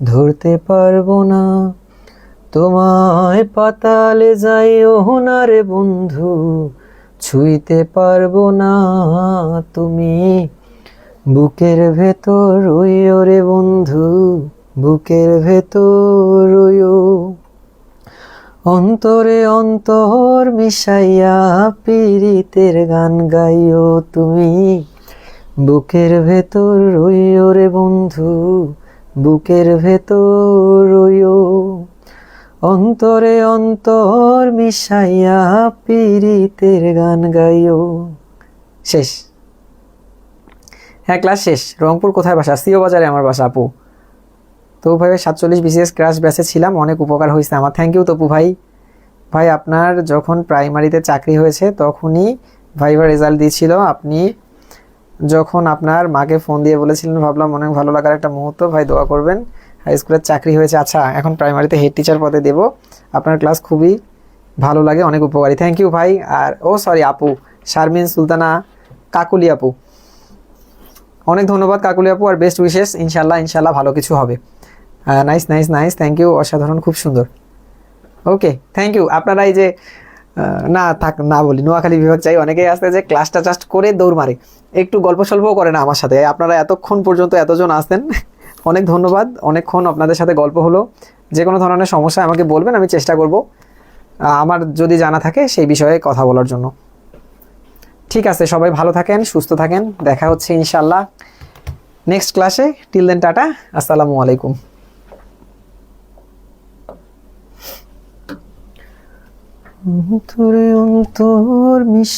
ধরতে পারবো না তোমায়, পাতালে যাই ওহনা রে বন্ধু, ছুঁইতে পারবো না তুমি। বুকের ভেতর রইও রে বন্ধু, বুকের ভেতর রইও, অন্তরে অন্তর মিশাইয়া পীড়িতের গান গাইও তুমি। বুকের ভেতর রইও রে বন্ধু, বুকের ভেতর রইও, অন্তরে অন্তর মিশাইয়া পীড়িতের গান গাইও। শেষ। হ্যাঁ ক্লাস শেষ। রংপুর কোথায় বাসা? সিও বাজারে আমার বাসা আপু। তপু ভাই 47 বিসিএস ক্রাশ ব্যাচে ছিলাম, অনেক উপকার হয়েছে আমার। থ্যাংক ইউ তপু ভাই। ভাই আপনার যখন প্রাইমারিতে চাকরি হয়েছে তখনই ভাইবার রেজাল্ট দিয়েছিল, আপনি যখন আপনার মাকে ফোন দিয়ে বলেছিলেন, ভাবলাম অনেক ভালো লাগার একটা মুহূর্ত, ভাই দোয়া করবেন। হাই স্কুলের চাকরি হয়েছে, আচ্ছা এখন প্রাইমারিতে হেড টিচার পদে দেব। আপনার ক্লাস খুবই ভালো লাগে, অনেক উপকারী। থ্যাংক ইউ ভাই। আর সরি আপু, শারমিন সুলতানা কাকুলি আপু, অনেক ধন্যবাদ কাকুলি আপু, আর বেস্ট উইশেস। ইনশাল্লাহ ইনশাল্লাহ ভালো কিছু হবে। Nice nice nice, thank you, অসাধারণ, খুব সুন্দর। Okay thank you. আপনারা এই যে না থাক না বলি, নোয়াখালী বিভাগ চাই, অনেকেই আসতে যে ক্লাসটা জাস্ট করে দৌড় মারে, একটু গল্প স্বল্পও করে না আমার সাথে। আপনারা এতক্ষণ পর্যন্ত এতজন আসতেন, অনেক ধন্যবাদ। অনেকক্ষণ আপনাদের সাথে গল্প হলো। যে কোনো ধরনের সমস্যা আমাকে বলবেন, আমি চেষ্টা করব আমার যদি জানা থাকে সেই বিষয়ে কথা বলার জন্য। ঠিক আছে, সবাই ভালো থাকেন, সুস্থ থাকেন, দেখা হচ্ছে ইনশাল্লাহ নেক্সট ক্লাসে। টিল দেন টাটা, আসসালামু আলাইকুম। অন্তরে অন্তর মিশ